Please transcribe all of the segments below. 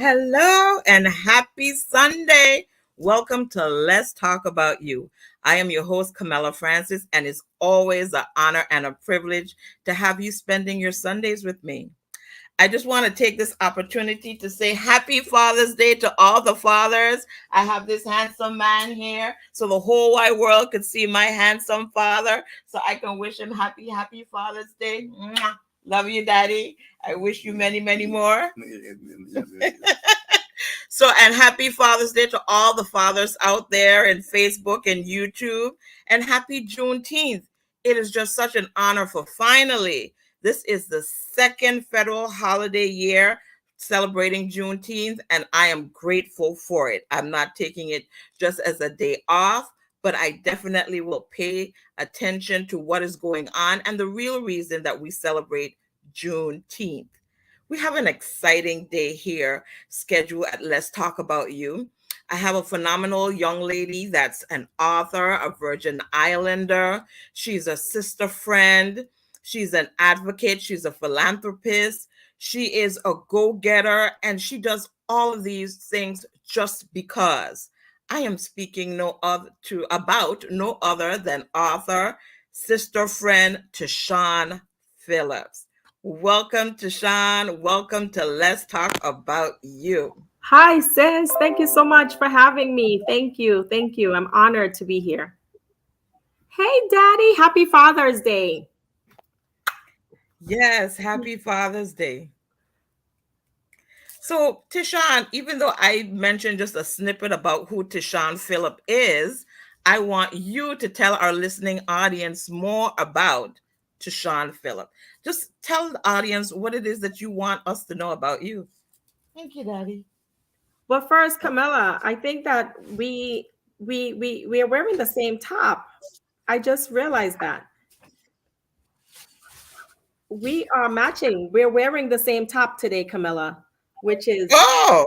Hello and happy Sunday. Welcome to Let's Talk About You. I am your host, Camilla Francis, and it's always an honor and a privilege to have you spending your Sundays with me. I just want to take this opportunity to say happy Father's Day to all the fathers. I have this handsome man here so the whole wide world could see my handsome father, so I can wish him happy Father's Day. Mwah. Love you, Daddy. I wish you many, many more. So, and happy Father's Day to all the fathers out there in Facebook and YouTube. And happy Juneteenth. It is just such an honor for finally, this is the second federal holiday year celebrating Juneteenth, and I am grateful for it. I'm not taking it just as a day off, but I definitely will pay attention to what is going on and the real reason that we celebrate Juneteenth. We have an exciting day here scheduled at Let's Talk About You. I have a phenomenal young lady that's an author, a Virgin Islander. She's a sister friend. She's an advocate. She's a philanthropist. She is a go-getter, and she does all of these things just because. I am speaking about no other than author, sister friend Teshanne Phillip. Welcome, Teshanne. Welcome to Let's Talk About You. Hi, sis. Thank you so much for having me. Thank you. Thank you. I'm honored to be here. Hey, Daddy. Happy Father's Day. Yes, happy Father's Day. So, Teshanne, even though I mentioned just a snippet about who Teshanne Phillip is, I want you to tell our listening audience more about Teshanne Phillip. Just tell the audience what it is that you want us to know about you. Thank you, Daddy. Well, first, Camilla, I think that we are wearing the same top. I just realized that. We are matching. We're wearing the same top today, Camilla, which is I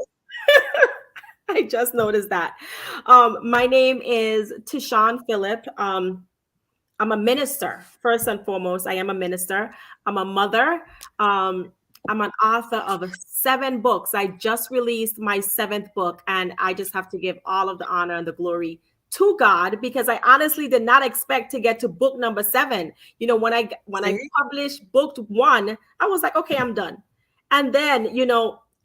just noticed that. My name is Teshanne Phillip. I'm a minister, first and foremost. I am a minister. I'm a mother. I'm an author of 7 books. I just released my 7th book, and I just have to give all of the honor and the glory to God, because I honestly did not expect to get to book number 7. You know, when I published book 1, I was like, okay, I'm done. And then,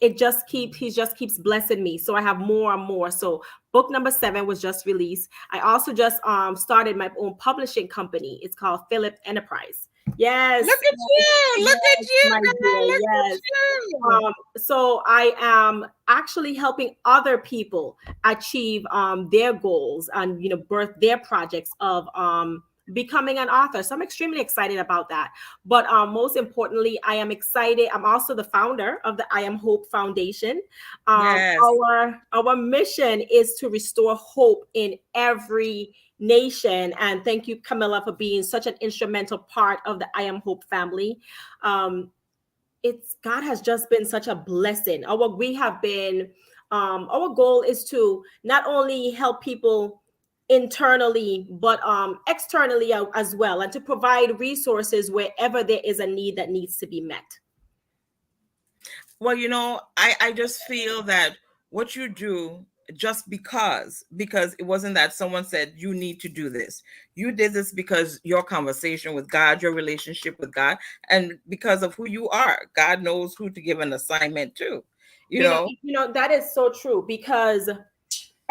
he just keeps blessing me. So I have more and more. So book number 7 was just released. I also just started my own publishing company. It's called Phillip Enterprise. Yes. Look at you. Look at you. Look yes. at you. So I am actually helping other people achieve their goals and, birth their projects of becoming an author. So I'm extremely excited about that. But most importantly, I am excited. I'm also the founder of the I Am Hope Foundation. Yes. Our mission is to restore hope in every nation. And thank you, Camilla, for being such an instrumental part of the I Am Hope family. God has just been such a blessing. Our goal is to not only help people internally, but externally as well, and to provide resources wherever there is a need that needs to be met. Well, I just feel that what you do, just because it wasn't that someone said you need to do this. You did this because your conversation with God, your relationship with God, and because of who you are. God knows who to give an assignment to. That is so true, because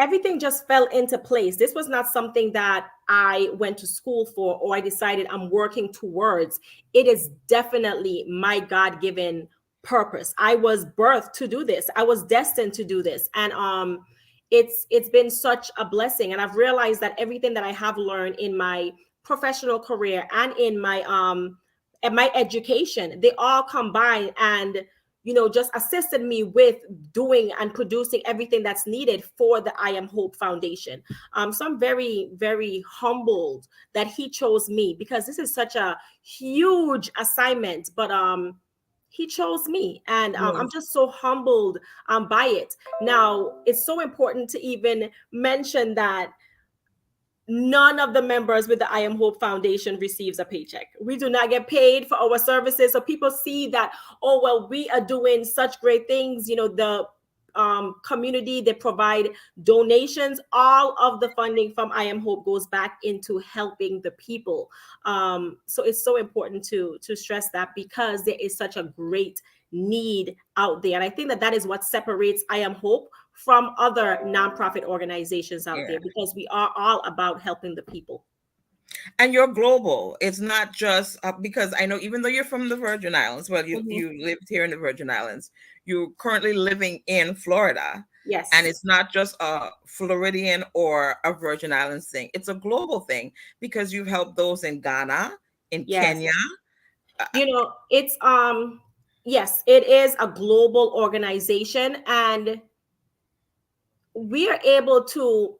everything just fell into place. This was not something that I went to school for or I decided I'm working towards. It is definitely my God-given purpose. I was birthed to do this. I was destined to do this. And it's been such a blessing. And I've realized that everything that I have learned in my professional career and in my education, they all combine and just assisted me with doing and producing everything that's needed for the I Am Hope Foundation. So I'm very, very humbled that he chose me, because this is such a huge assignment, but he chose me, and I'm just so humbled by it. Now, it's so important to even mention that none of the members with the I Am Hope Foundation receives a paycheck. We do not get paid for our services. So people see that, oh, well, we are doing such great things. The community. They provide donations. All of the funding from I Am Hope goes back into helping the people. So it's so important to stress that, because there is such a great need out there. And I think that that is what separates I Am Hope from other nonprofit organizations out Yeah. there, because we are all about helping the people. And you're global. It's not just because I know, even though you're from the Virgin Islands, well, Mhm. you lived here in the Virgin Islands, you're currently living in Florida. And Yes, it's not just a Floridian or a Virgin Islands thing, it's a global thing, because you've helped those in Ghana, in yes. Kenya. Uh, It's yes, it is a global organization, and we are able to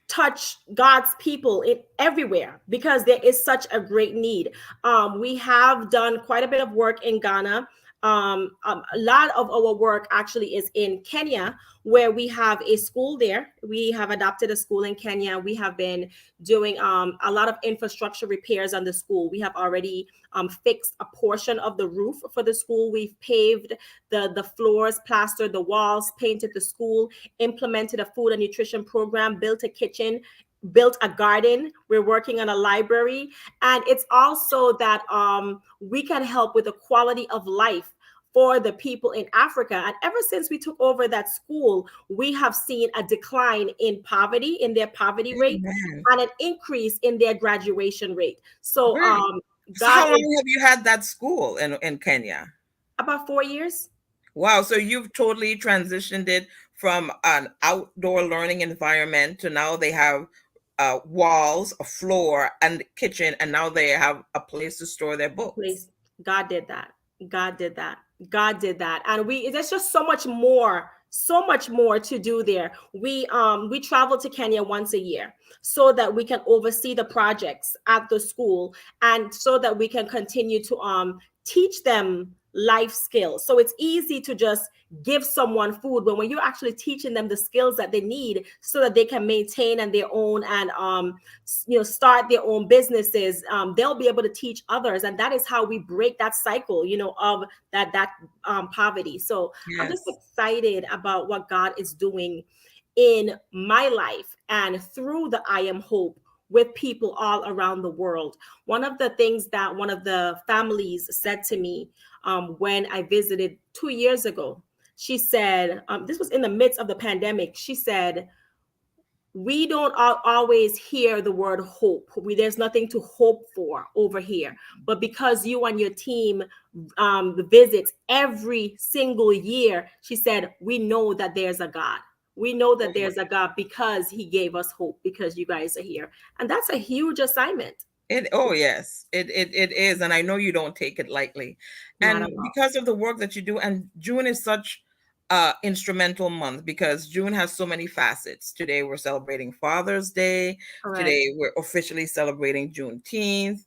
touch God's people in everywhere, because there is such a great need. We have done quite a bit of work in Ghana. A lot of our work actually is in Kenya, where we have a school there. We have adopted a school in Kenya. We have been doing a lot of infrastructure repairs on the school. We have already fixed a portion of the roof for the school. We've paved the floors, plastered the walls, painted the school, implemented a food and nutrition program, built a kitchen, built a garden. We're working on a library. And it's also that we can help with the quality of life for the people in Africa. And ever since we took over that school, we have seen a decline in poverty, in their poverty rate, Amen. and an increase in their graduation rate. So Great. So God how is long have you had that school in Kenya? about 4 years. Wow, so you've totally transitioned it from an outdoor learning environment to now they have walls, a floor, and kitchen, and now they have a place to store their books. Place. God did that. God did that. God did that. And there's just so much more to do there. We travel to Kenya once a year so that we can oversee the projects at the school, and so that we can continue to teach them life skills. So it's easy to just give someone food, but when you're actually teaching them the skills that they need so that they can maintain and their own, and start their own businesses, they'll be able to teach others. And that is how we break that cycle, of that poverty. So I'm just Yes. excited about what God is doing in my life and through the I Am Hope with people all around the world. One of the things that one of the families said to me when I visited 2 years ago, she said, this was in the midst of the pandemic. She said, we don't always hear the word hope. There's nothing to hope for over here. But because you and your team visits every single year, she said, we know that there's a God. We know that there's a God because he gave us hope, because you guys are here. And that's a huge assignment. Oh yes, it is, and I know you don't take it lightly, Not and at all. because of the work that you do. And June is such instrumental month, because June has so many facets. Today we're celebrating Father's Day. Correct. Today we're officially celebrating Juneteenth.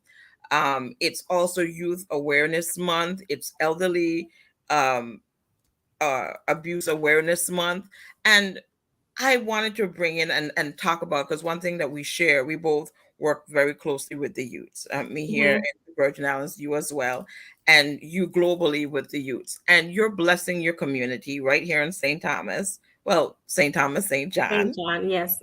It's also Youth Awareness Month. It's Elderly um, Abuse Awareness Month, and I wanted to bring in and talk about, because one thing that we share, we both work very closely with the youths. Me here Mhm. in the Virgin Islands, you as well, and you globally with the youths. And you're blessing your community right here in St. Thomas. Well, St. Thomas, St. St. John. John, yes.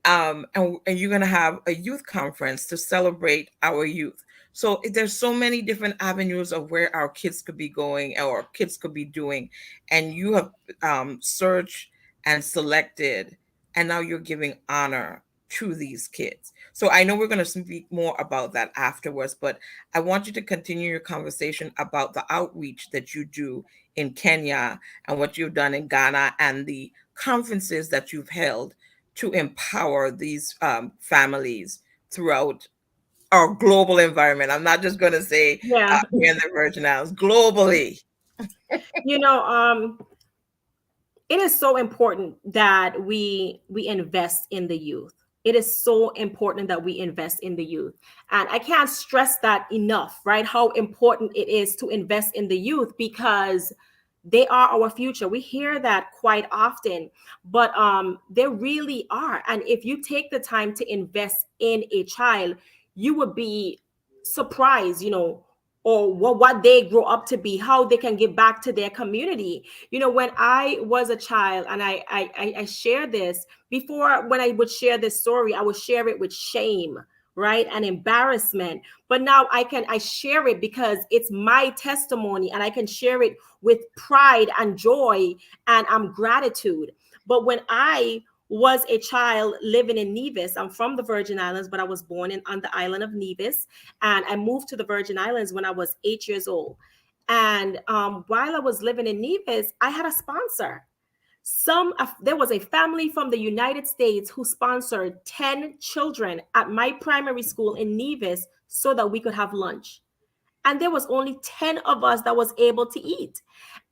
And you're going to have a youth conference to celebrate our youth. So there's so many different avenues of where our kids could be going, or kids could be doing, and you have searched and selected, and now you're giving honor to these kids. So I know we're going to speak more about that afterwards, but I want you to continue your conversation about the outreach that you do in Kenya, and what you've done in Ghana, and the conferences that you've held to empower these families throughout our global environment. I'm not just going to say Yeah. here in the Virgin Islands, globally. You know, it is so important that we invest in the youth. It is so important that we invest in the youth, and I can't stress that enough, right? How important it is to invest in the youth, because they are our future. We hear that quite often, but they really are. And if you take the time to invest in a child, you would be surprised, or what they grow up to be, how they can give back to their community. When I was a child, and I share this before, when I would share this story, I would share it with shame, right, and embarrassment. But now I share it because it's my testimony, and I can share it with pride and joy and gratitude. But when I was a child living in Nevis, I'm from the Virgin Islands, but I was born on the island of Nevis, and I moved to the Virgin Islands when I was 8 years old. And while I was living in Nevis, I had a sponsor. There was a family from the United States who sponsored 10 children at my primary school in Nevis so that we could have lunch. And there was only 10 of us that was able to eat.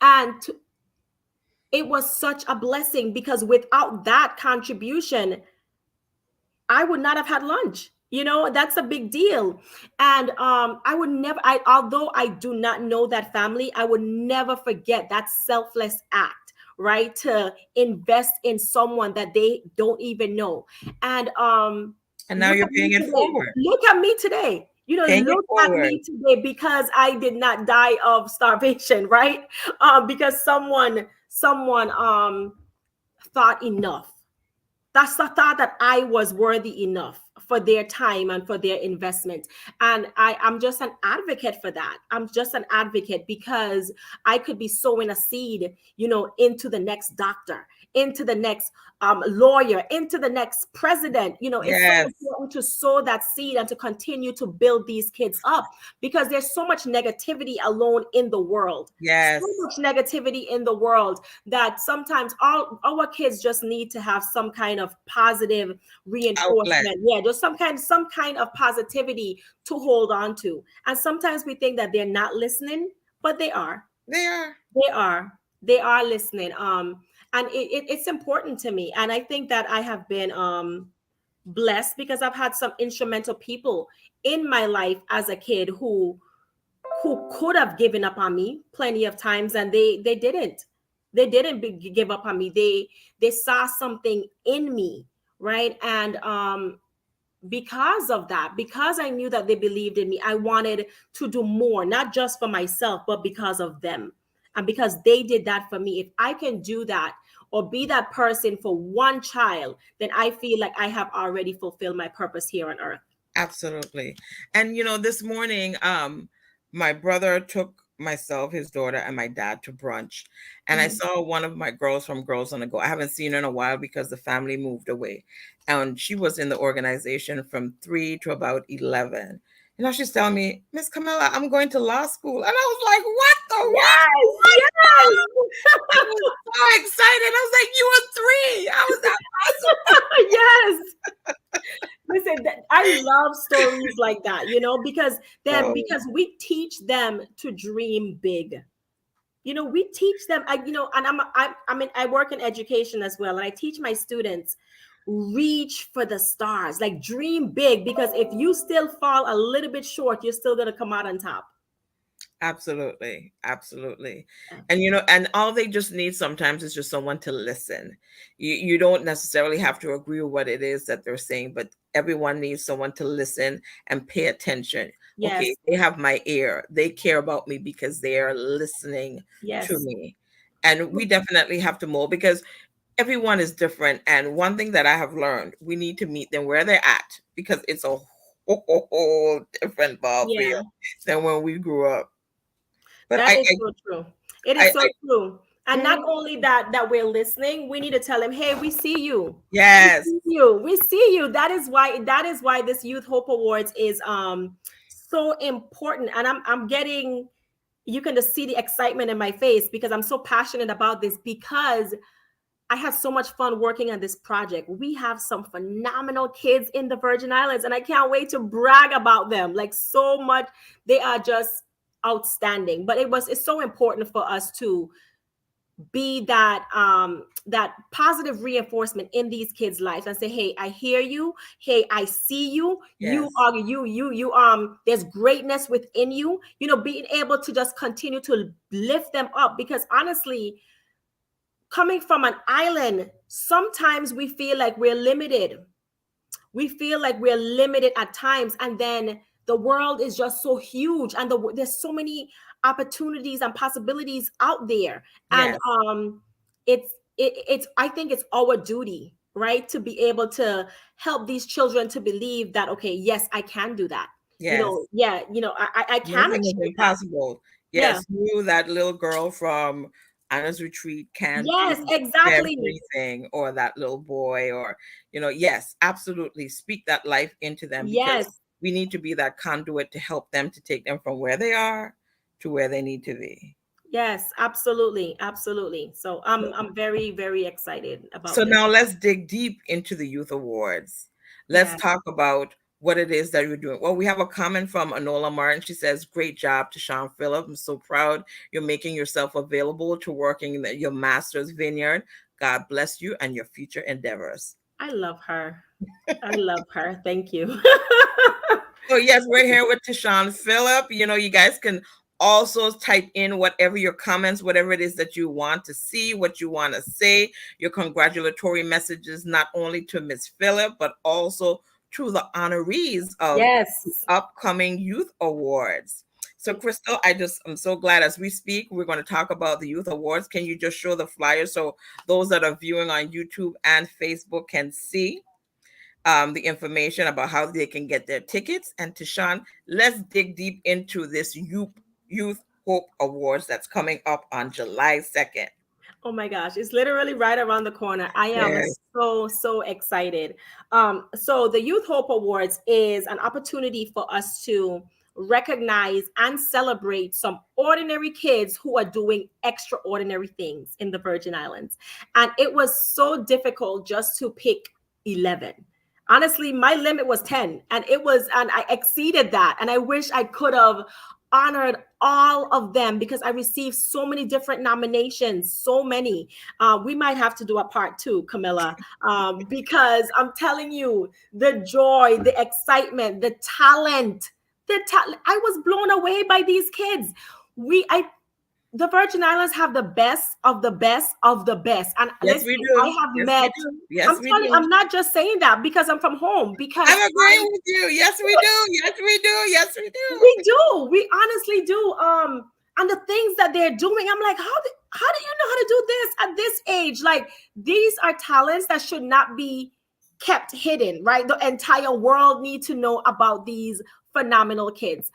And it was such a blessing, because without that contribution, I would not have had lunch. That's a big deal. And I would never, although I do not know that family, I would never forget that selfless act, right? To invest in someone that they don't even know. And And now you're paying it forward. Look at me today. Paying it Look at forward. me today, because I did not die of starvation, right? Because someone thought enough. That's the thought that I was worthy enough for their time and for their investment. And I'm just an advocate for that. I'm just an advocate because I could be sowing a seed, into the next doctor, into the next lawyer, into the next president. It's so Yes. important to sow that seed and to continue to build these kids up, because there's so much negativity alone in the world. Yes. So much negativity in the world that sometimes all our kids just need to have some kind of positive reinforcement. Outlet. Yeah, just some kind of positivity to hold on to. And sometimes we think that they're not listening, but they are. They are. They are listening. And it's important to me. And I think that I have been blessed, because I've had some instrumental people in my life as a kid who could have given up on me plenty of times, and they didn't. They didn't give up on me. They saw something in me, right? And because of that, because I knew that they believed in me, I wanted to do more, not just for myself, but because of them. And because they did that for me, if I can do that or be that person for one child, then I feel like I have already fulfilled my purpose here on earth. Absolutely. And this morning, my brother took myself, his daughter, and my dad to brunch. And I saw one of my girls from Girls on the Go. I haven't seen her in a while because the family moved away. And she was in the organization from 3 to about 11. She's telling me, Miss Camilla, I'm going to law school. And I was like, what the what? Yes, yes. I was so excited. I was like, you were 3. I was that Yes. Listen, I love stories like that, because awesome. because we teach them to dream big. We teach them, and I work in education as well, and I teach my students, reach for the stars, like dream big, because if you still fall a little bit short, you're still going to come out on top. Absolutely. Absolutely. And and all they just need sometimes is just someone to listen. You don't necessarily have to agree with what it is that they're saying, but everyone needs someone to listen and pay attention. Yes. Okay, they have my ear. They care about me because they are listening to me. And we definitely have to mold, because everyone is different. And one thing that I have learned, we need to meet them where they're at, because it's a whole different ball field than when we grew up. But that is so true. It is so true. And not only that we're listening, we need to tell them, hey, we see you. Yes. We see you. That is why this Youth Hope Awards is so important. And I'm getting, you can just see the excitement in my face, because I'm so passionate about this, because I had so much fun working on this project. We have some phenomenal kids in the Virgin Islands, and I can't wait to brag about them. Like, so much. They are just outstanding. But it's so important for us to be that positive reinforcement in these kids' lives, and say, hey, I hear you. Hey, I see you. Yes. There's greatness within you. Being able to just continue to lift them up, because honestly, coming from an island, sometimes we feel like we're limited. We feel like we're limited at times. And then the world is just so huge, and there's so many opportunities and possibilities out there. And Yes. it's I think it's our duty, right, to be able to help these children to believe that, okay, yes, I can do that. Yes. Yeah, I can Nothing is achieve that. impossible. Yeah. Yes, you, that little girl from Anna's Retreat, can Yes, do exactly. everything, or that little boy, or, yes, absolutely. Speak that life into them, because Yes. we need to be that conduit to help them, to take them from where they are to where they need to be. Yes, absolutely. Absolutely. So I'm very, very excited So about this. now let's dig deep into the youth awards. Let's Yeah. talk about what it is that you're doing. Well, we have a comment from Anola Martin. She says, "Great job, Teshanne Phillip. I'm so proud you're making yourself available to working in your master's vineyard. God bless you and your future endeavors." I love her. I love her. Thank you. So yes, we're here with Teshanne Phillip. You guys can also type in whatever your comments, whatever it is that you want to see, what you want to say, your congratulatory messages, not only to Miss Phillip, but also to the honorees of the Yes. upcoming youth awards. So Crystal, I'm so glad as we speak, we're going to talk about the youth awards. Can you just show the flyer so those that are viewing on YouTube and Facebook can see the information about how they can get their tickets? And Teshanne, let's dig deep into this Youth Hope Awards that's coming up on July 2nd. Oh my gosh, it's literally right around the corner. I am Yes. so excited. So the Youth Hope Awards is an opportunity for us to recognize and celebrate some ordinary kids who are doing extraordinary things in the Virgin Islands. And it was so difficult just to pick 11. Honestly, my limit was 10, and I exceeded that. And I wish I could have honored all of them because I received so many different nominations, so many. We might have to do a part two, Camilla, because I'm telling you, the joy, the excitement, the talent, I was blown away by these kids. The Virgin Islands have the best of the best of the best. And Yes, listen, we I do. have Yes, we met, do. I'm Yes, we telling you, do. I'm not just saying that because I'm from home, because I'm agreeing with you. Yes, we do. Yes, we do. Yes, we do. we do. We honestly do. And the things that they're doing, I'm like, how do you know how to do this at this age? Like, these are talents that should not be kept hidden, right? The entire world need to know about these phenomenal kids.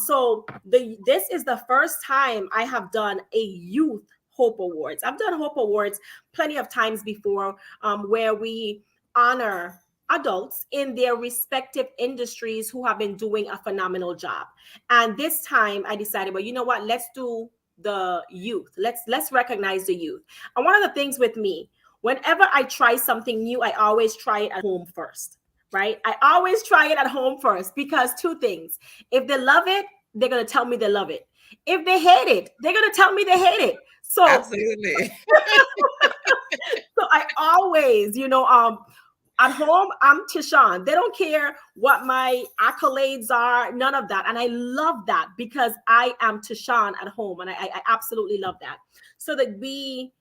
So this is the first time I have done a youth Hope Awards. I've done Hope Awards plenty of times before, where we honor adults in their respective industries who have been doing a phenomenal job. And this time I decided, well, you know what? Let's do the youth. Let's recognize the youth. And one of the things with me, whenever I try something new, I always try it at home first, right? I always try it at home first, because two things. If they love it, they're going to tell me they love it. If they hate it, they're going to tell me they hate it. So Absolutely. I always, at home, I'm Teshanne. They don't care what my accolades are, none of that. And I love that because I am Teshanne at home. And I absolutely love that. So that we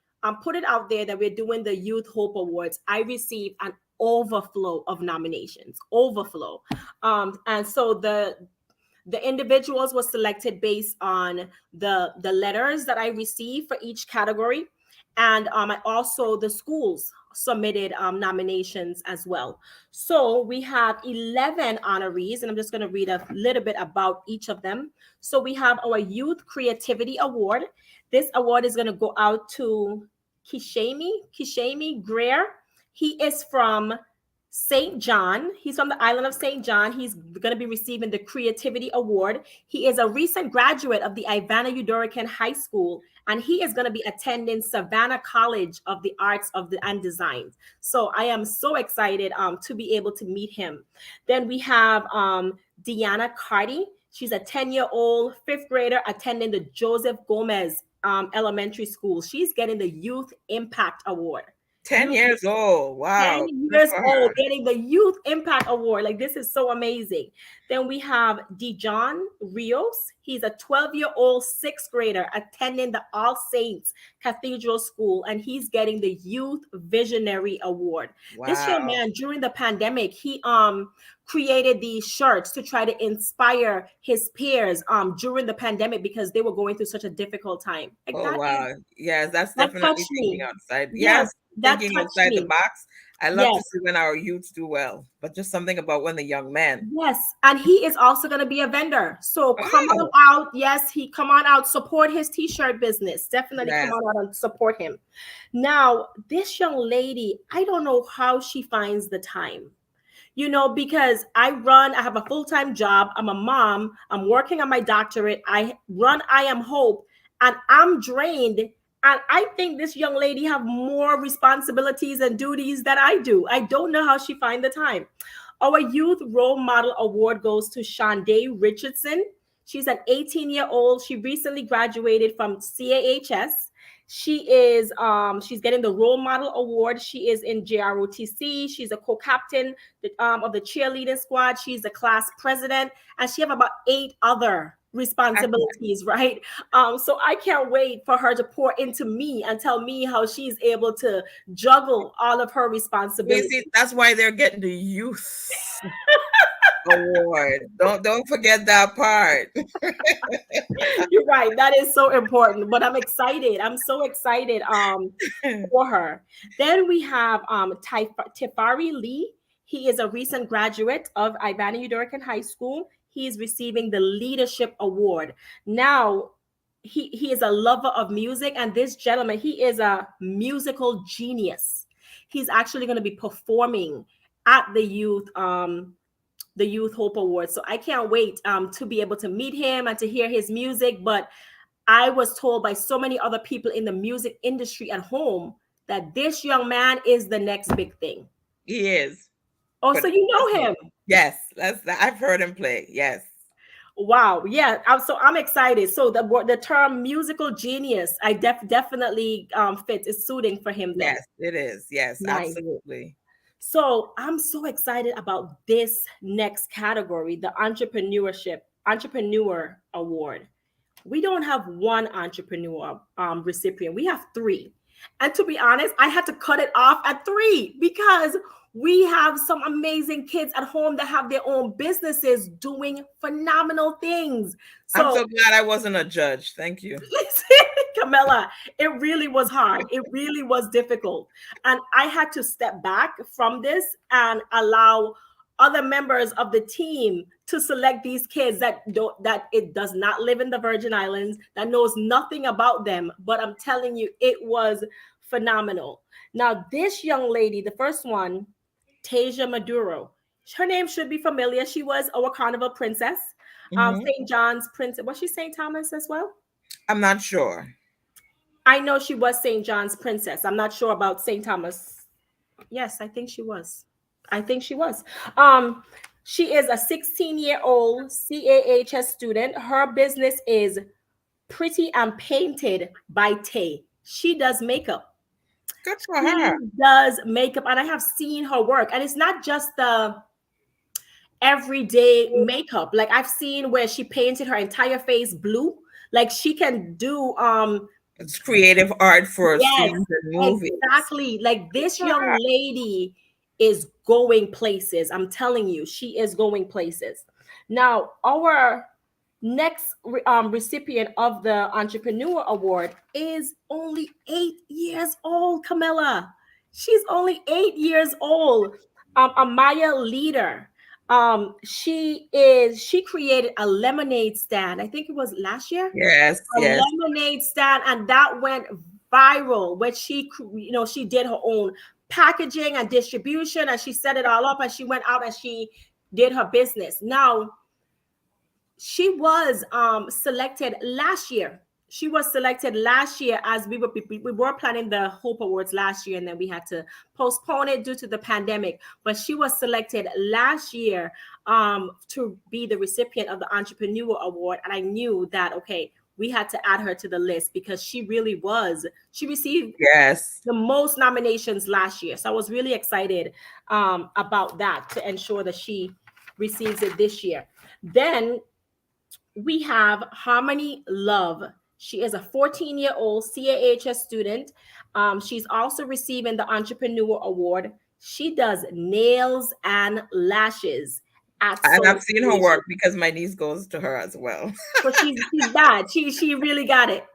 put it out there that we're doing the Youth Hope Awards. I received an overflow of nominations, overflow. And so the individuals were selected based on the letters that I received for each category. And I also, the schools submitted nominations as well. So we have 11 honorees, and I'm just going to read a little bit about each of them. So we have our Youth Creativity Award. This award is going to go out to Kishami Greer. He is from St. John. He's from the island of St. John. He's going to be receiving the Creativity Award. He is a recent graduate of the Ivana Udorican High School, and he is going to be attending Savannah College of the Arts and Design. So I am so excited to be able to meet him. Then we have Deanna Carty. She's a 10-year-old fifth grader attending the Joseph Gomez Elementary School. She's getting the Youth Impact Award. 10 years old. 10 Wow. Good years for old, her. getting the Youth Impact Award. Like, this is so amazing. Then we have Dijon Rios. He's a 12-year-old sixth grader attending the All Saints Cathedral School, and he's getting the Youth Visionary Award. This young Wow. man, during the pandemic, he created these shirts to try to inspire his peers during the pandemic because they were going through such a difficult time. Like, Oh, that is, wow. Yes, that's that definitely touched thinking me. outside. Yes, Yes, that thinking touched outside the me. box. I love to Yes. see when our youths do well, but just something about when the young men. Yes, and he is also going to be a vendor. So come on Oh, out. Yes, he come on out, support his t-shirt business. Definitely come yes. on out and support him. Now, this young lady, I don't know how she finds the time. Because I have a full-time job. I'm a mom. I'm working on my doctorate. I run I Am Hope, and I'm drained. And I think this young lady have more responsibilities and duties than I do. I don't know how she find the time. Our Youth Role Model Award goes to Shonday Richardson. She's an 18-year-old. She recently graduated from CAHS. She's getting the Role Model Award. She is in JROTC. She's a co-captain of the cheerleading squad. She's the class president, and she have about 8 other responsibilities, right? So I can't wait for her to pour into me and tell me how she's able to juggle all of her You responsibilities. see, that's why they're getting the youth award. Don't forget that part. You're right. That is so important. But I'm excited. I'm so excited for her. Then we have Tifari Lee. He is a recent graduate of Ibana Udorican High School. He is receiving the Leadership Award. Now, he is a lover of music, and this gentleman, he is a musical genius. He's actually going to be performing at the Youth Hope Awards. So I can't wait to be able to meet him and to hear his music. But I was told by so many other people in the music industry at home that this young man is the next big thing. He is. Oh, But so you know him. yes, I've heard him play. Yes. Wow. Yeah. So I'm excited. So the term musical genius, I definitely fits. It's suiting for him then. Yes, it is. Yes, Nice. absolutely. So I'm so excited about this next category, the Entrepreneur Award. We don't have one entrepreneur recipient. We have 3. And to be honest, I had to cut it off at 3 because we have some amazing kids at home that have their own businesses doing phenomenal things. I'm So so glad I wasn't a judge. Thank you. Camilla, it really was hard. It really was difficult. And I had to step back from this and allow other members of the team to select these kids that it does not live in the Virgin Islands, that knows nothing about them. But I'm telling you, it was phenomenal. Now, this young lady, the first one, Tasia Maduro, her name should be familiar. She was our Carnival princess, Mhm. St. John's princess. Was she St. Thomas as well? I'm not sure. I know she was St. John's princess. I'm not sure about St. Thomas. Yes, I think she was. I think she was. She is a 16-year-old CAHS student. Her business is Pretty and Painted by Tay. She does makeup. Good for She her. does makeup, and I have seen her work. And it's not just the everyday makeup. Like, I've seen where she painted her entire face blue. Like, she can do It's creative art for yes, scenes and movies. exactly. Like, Good this for young her. lady is going places. I'm telling you, she is going places. Now, our next recipient of the Entrepreneur Award is only 8 years old, Camilla. She's only 8 years old. Amaya Leader. She created a lemonade stand. I think it was last year, Yes, a yes. lemonade stand, and that went viral. When she did her own packaging and distribution, and she set it all up, and she went out and she did her business. Now, she was selected last year. She was selected last year, as we were planning the Hope Awards last year, and then we had to postpone it due to the pandemic. But she was selected last year to be the recipient of the Entrepreneur Award, and I knew that, okay, we had to add her to the list because she really was. She received Yes. the most nominations last year. So I was really excited about that to ensure that she receives it this year. Then we have Harmony Love. She is a 14-year-old CAHS student. She's also receiving the Entrepreneur Award. She does nails and lashes at And Soul I've seen her Creation. work because my niece goes to her as well. So she's bad. She really got it.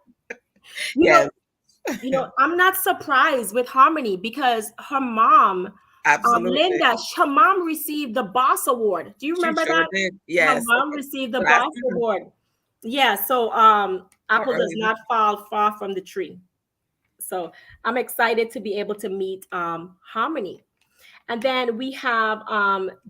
You know, Yes, I'm not surprised with Harmony because her mom, absolutely. Linda, her mom received the Boss Award. Do you She remember sure that? did. Her Yes. mom received the Last Boss year. Award. Yeah, so How apple does early? not fall far from the tree. So I'm excited to be able to meet Harmony. And then we have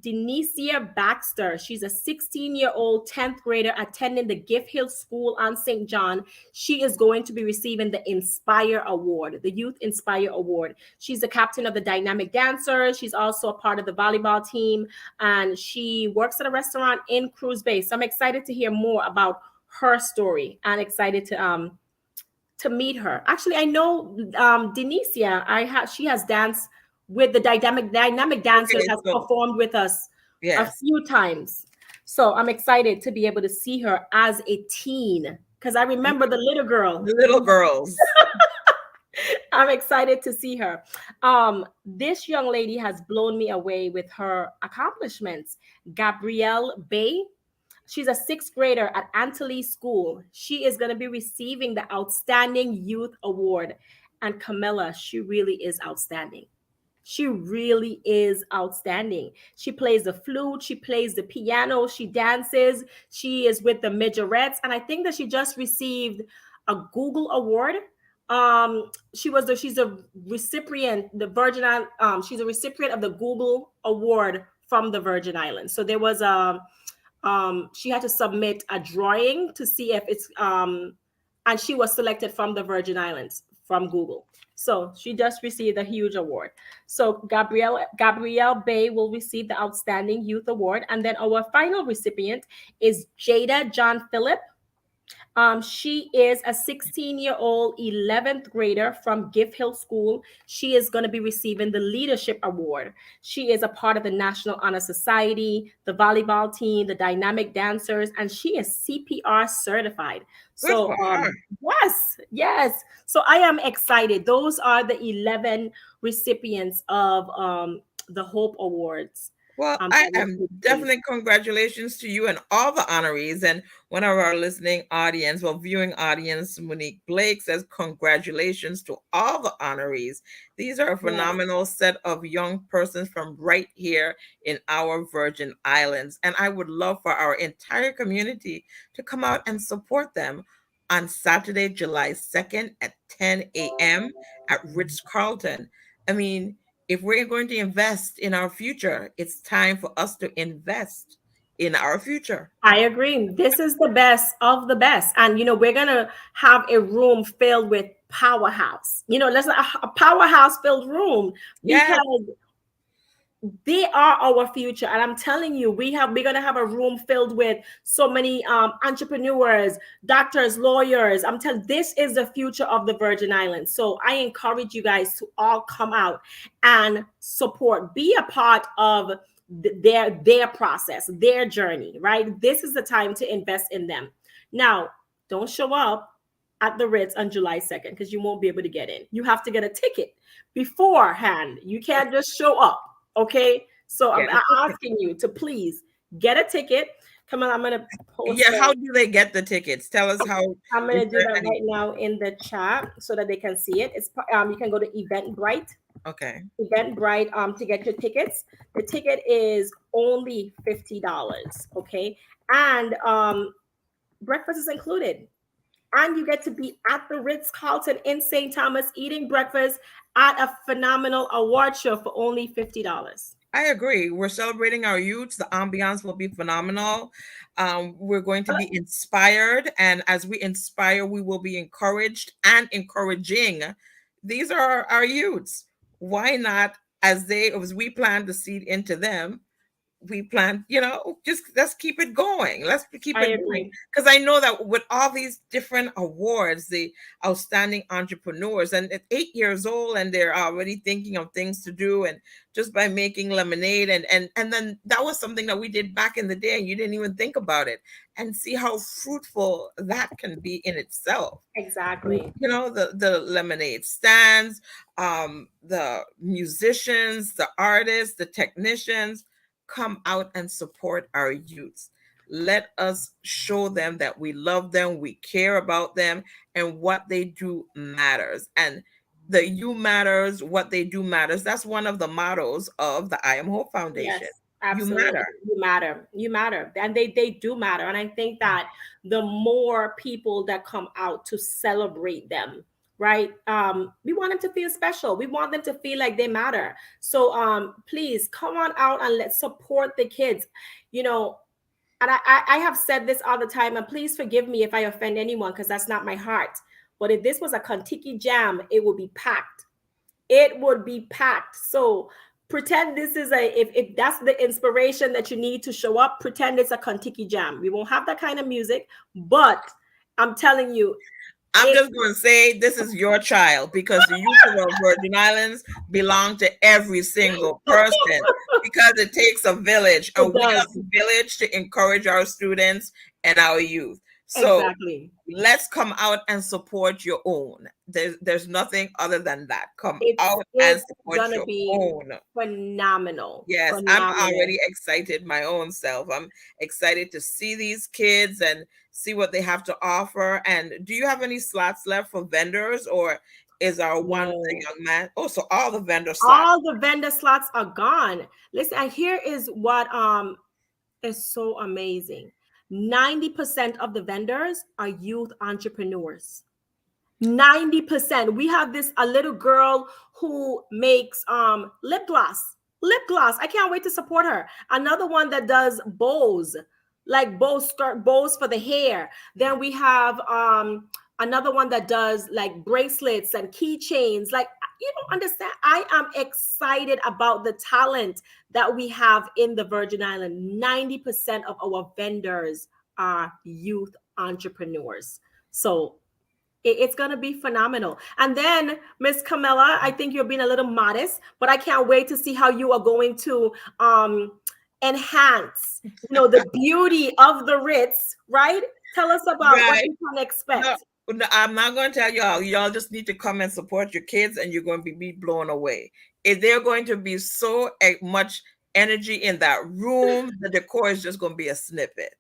Denicia Baxter. She's a 16-year-old 10th grader attending the Gift Hill School on St. John. She is going to be receiving the Inspire Award, the Youth Inspire Award. She's the captain of the Dynamic Dancers. She's also a part of the volleyball team, and she works at a restaurant in Cruz Bay. So I'm excited to hear more about her story and excited to meet her. Actually, I know Denicia. She has danced with the dynamic dancers, Okay, has so performed with us a yes, few times. So I'm excited to be able to see her as a teen because I remember the little girl. the little girls. I'm excited to see her. This young lady has blown me away with her accomplishments. Gabrielle Bay. She's a sixth grader at Antley School. She is going to be receiving the Outstanding Youth Award. And Camilla, she really is outstanding. She really is outstanding. She plays the flute, she plays the piano, she dances, she is with the Majorettes, and I think that she just received a Google Award. She's a recipient, she's a recipient of the Google Award from the Virgin Islands. So there was a she had to submit a drawing to see if it's and she was selected from the Virgin Islands from Google. So she just received a huge award. So Gabrielle Bay will receive the Outstanding Youth Award, and then our final recipient is Jada John Phillip. She is a 16-year-old 11th grader from Gift Hill School. She is going to be receiving the Leadership Award. She is a part of the National Honor Society, the volleyball team, the dynamic dancers, and she is CPR certified. Good So, for her. yes. So I am excited. Those are the 11 recipients of the Hope Awards. Well, I That will am take place. definitely congratulations to you and all the honorees. And one of our listening audience, well, viewing audience, Monique Blake says, congratulations to all the honorees. These are a Yes, phenomenal set of young persons from right here in our Virgin Islands. And I would love for our entire community to come out and support them on Saturday, July 2nd at 10 a.m. at Ritz Carlton. I mean, if we're going to invest in our future, it's time for us to invest in our future. I agree. This is the best of the best. And, we're going to have a room filled with powerhouse. Let's a powerhouse filled room Yes, because they are our future. And I'm telling you, we're going to have a room filled with so many entrepreneurs, doctors, lawyers. I'm telling this is the future of the Virgin Islands. So I encourage you guys to all come out and support, be a part of their process, their journey, right? This is the time to invest in them. Now, don't show up at the Ritz on July 2nd because you won't be able to get in. You have to get a ticket beforehand. You can't just show up. Okay, so I'm get it. asking you to please get a ticket. Come on, I'm gonna post Yeah, how it. do they get the tickets? Tell us how. I'm Is gonna do there that any? right now in the chat so that they can see it. It's you can go to Eventbrite, Okay, to get your tickets. The ticket is only $50. Okay, and breakfast is included. And you get to be at the Ritz Carlton in St. Thomas eating breakfast at a phenomenal award show for only $50. I agree. We're celebrating our youths. The ambiance will be phenomenal. We're going to be inspired, and as we inspire, we will be encouraged and encouraging. These are our youths. Why not, as we plan to seed into them? we plan, just let's keep it going. Let's keep I it going. agree. Because I know that with all these different awards, the outstanding entrepreneurs, and at 8 years old, and they're already thinking of things to do, and just by making lemonade, and then that was something that we did back in the day, and you didn't even think about it, and see how fruitful that can be in itself. Exactly. The lemonade stands, the musicians, the artists, the technicians, come out and support our youths. Let us show them that we love them, we care about them, and what they do matters. And the you matters, what they do matters. That's one of the mottos of the I Am Hope Foundation. Yes, You absolutely. matter. You matter. You matter. And they do matter. And I think that the more people that come out to celebrate them, right? We want them to feel special. We want them to feel like they matter. So please come on out and let's support the kids. You know, and I have said this all the time, and please forgive me if I offend anyone because that's not my heart. But if this was a Kentucky Jam, it would be packed. It would be packed. So pretend this is if that's the inspiration that you need to show up, pretend it's a Kentucky Jam. We won't have that kind of music, but I'm telling you, I'm it just going to say this is your child, because the youth of the Virgin Islands belong to every single person, because it takes a village, it and we are does. the village to encourage our students and our youth. So Exactly. let's come out and support your own. There's nothing other than that. Come It's out and it's support gonna your be own. phenomenal. Yes, I'm Phenomenal. already excited my own self. I'm excited to see these kids and see what they have to offer. And do you have any slots left for vendors, or is our one the No. young man? Oh, so all the vendor slots. All the vendor slots are gone. Listen, and here is what is so amazing. 90% of the vendors are youth entrepreneurs. 90%. We have this a little girl who makes lip gloss. Lip gloss. I can't wait to support her. Another one that does bows, like bows for the hair. Then we have another one that does like bracelets and keychains. Like, you don't understand. I am excited about the talent that we have in the Virgin Island. 90% of our vendors are youth entrepreneurs. So it's going to be phenomenal. And then, Miss Camilla, I think you're being a little modest, but I can't wait to see how you are going to enhance, the beauty of the Ritz, right? Tell us about what Right. we can No, expect. no, I'm not going to tell y'all. Y'all just need to come and support your kids, and you're going to be blown away. They're going to be so much energy in that room. The decor is just going to be a snippet.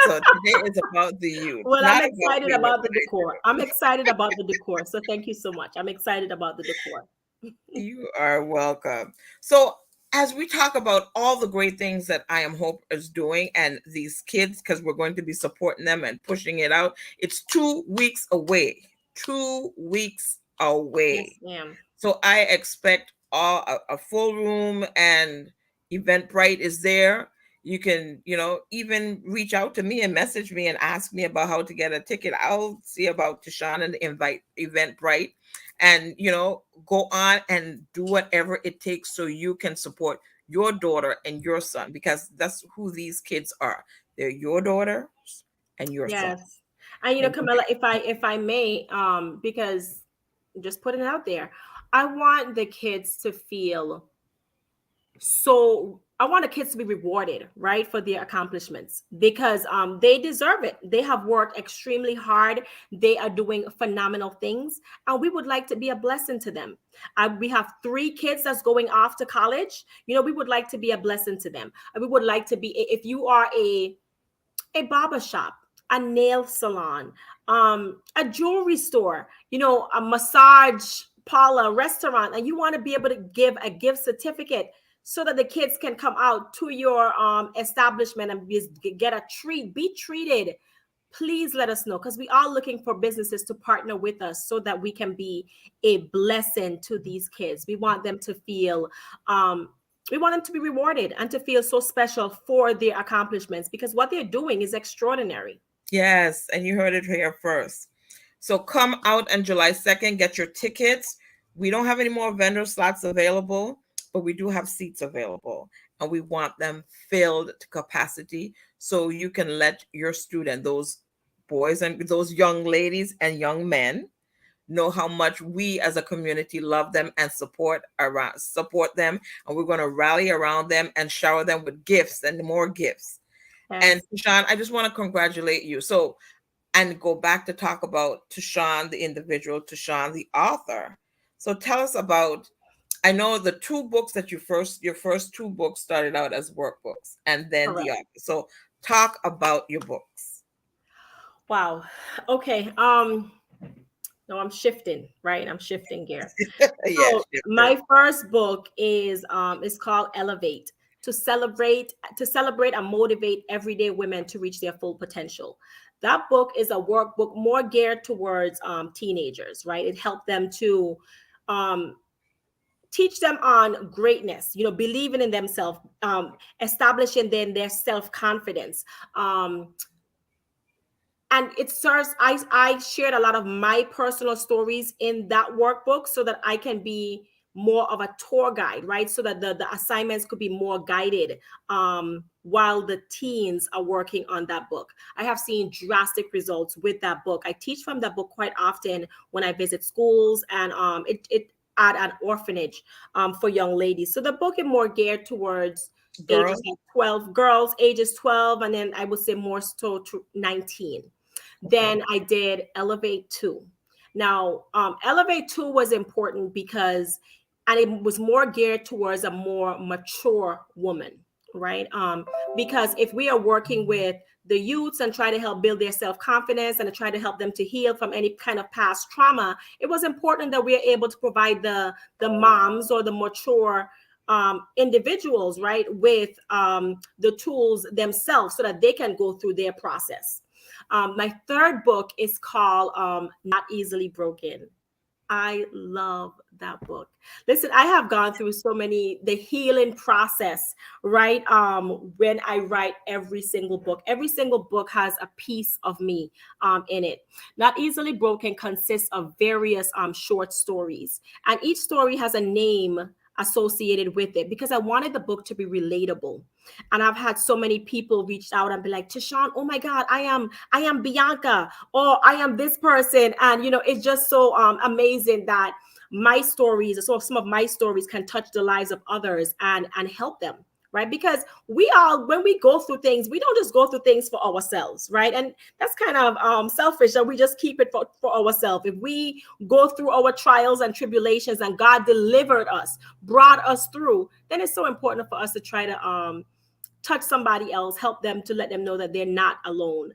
So today is about the youth, Well, not I'm about excited me, what about the I decor. I'm excited about the decor. So thank you so much. I'm excited about the decor. do. You are welcome. So as we talk about all the great things that I Am Hope is doing, and these kids, because we're going to be supporting them and pushing it out, it's 2 weeks away. 2 weeks Yes, away. ma'am. So I expect a full room, and Eventbrite is there. You can, even reach out to me and message me and ask me about how to get a ticket. I'll see about Teshanne and invite Eventbrite, and go on and do whatever it takes so you can support your daughter and your son, because that's who these kids are. They're your daughters and your son. Yes. And And Camilla, if I may, because just putting it out there, I want the kids to feel so I want the kids to be rewarded, right, for their accomplishments because they deserve it. They have worked extremely hard. They are doing phenomenal things, and we would like to be a blessing to them. We have 3 kids that's going off to college. We would like to be a blessing to them. We would like to be, if you are a barber shop, a nail salon, a jewelry store, a massage parlor, restaurant, and you want to be able to give a gift certificate so that the kids can come out to your establishment and get a treat, be treated. Please let us know because we are looking for businesses to partner with us so that we can be a blessing to these kids. We want them to feel we want them to be rewarded and to feel so special for their accomplishments because what they're doing is extraordinary. yes, and you heard it here first. So come out on July 2nd, get your tickets. We don't have any more vendor slots available. but we do have seats available, and we want them filled to capacity so you can let your student, those boys and those young ladies and young men, know how much we as a community love them and support them, and we're going to rally around them and shower them with gifts and more gifts. And Yes. Sean, I just want to congratulate you. So, and go back to talk about Teshanne, the individual, Teshanne, the author. So tell us about, I know the two books that your first two books started out as workbooks and then the Correct. author. So talk about your books. Wow. Okay. No, I'm shifting, right? I'm shifting gear. Yes, So my first book is called Elevate, to celebrate and motivate everyday women to reach their full potential. That book is a workbook more geared towards teenagers, right? It helped them to um, teach them on greatness, believing in themselves, establishing then their self-confidence. And it serves, I shared a lot of my personal stories in that workbook so that I can be more of a tour guide, right? So that the assignments could be more guided while the teens are working on that book. I have seen drastic results with that book. I teach from that book quite often when I visit schools, and it at an orphanage for young ladies. So the book is more geared towards girls. ages like 12, girls ages 12, and then I would say more so to 19. Okay. Then I did Elevate 2. Now, Elevate 2 was important because, and it was more geared towards a more mature woman, right? Because if we are working with the youths and try to help build their self-confidence and try to help them to heal from any kind of past trauma, it was important that we are able to provide the moms or the mature individuals, right, with the tools themselves so that they can go through their process. My third book is called Not Easily Broken. I love that book. Listen, I have gone through so many, the healing process, right? When I write every single book. Every single book has a piece of me in it. Not Easily Broken consists of various short stories, and each story has a name associated with it because I wanted the book to be relatable. And I've had so many people reach out and be like, Teshanne, oh my God, I am Bianca, or I am this person. And it's just so amazing that my stories, so some of my stories can touch the lives of others and help them, right? Because we all, when we go through things, we don't just go through things for ourselves, right? And that's kind of selfish that we just keep it for ourselves. If we go through our trials and tribulations and God delivered us, brought us through, then it's so important for us to try to touch somebody else, help them, to let them know that they're not alone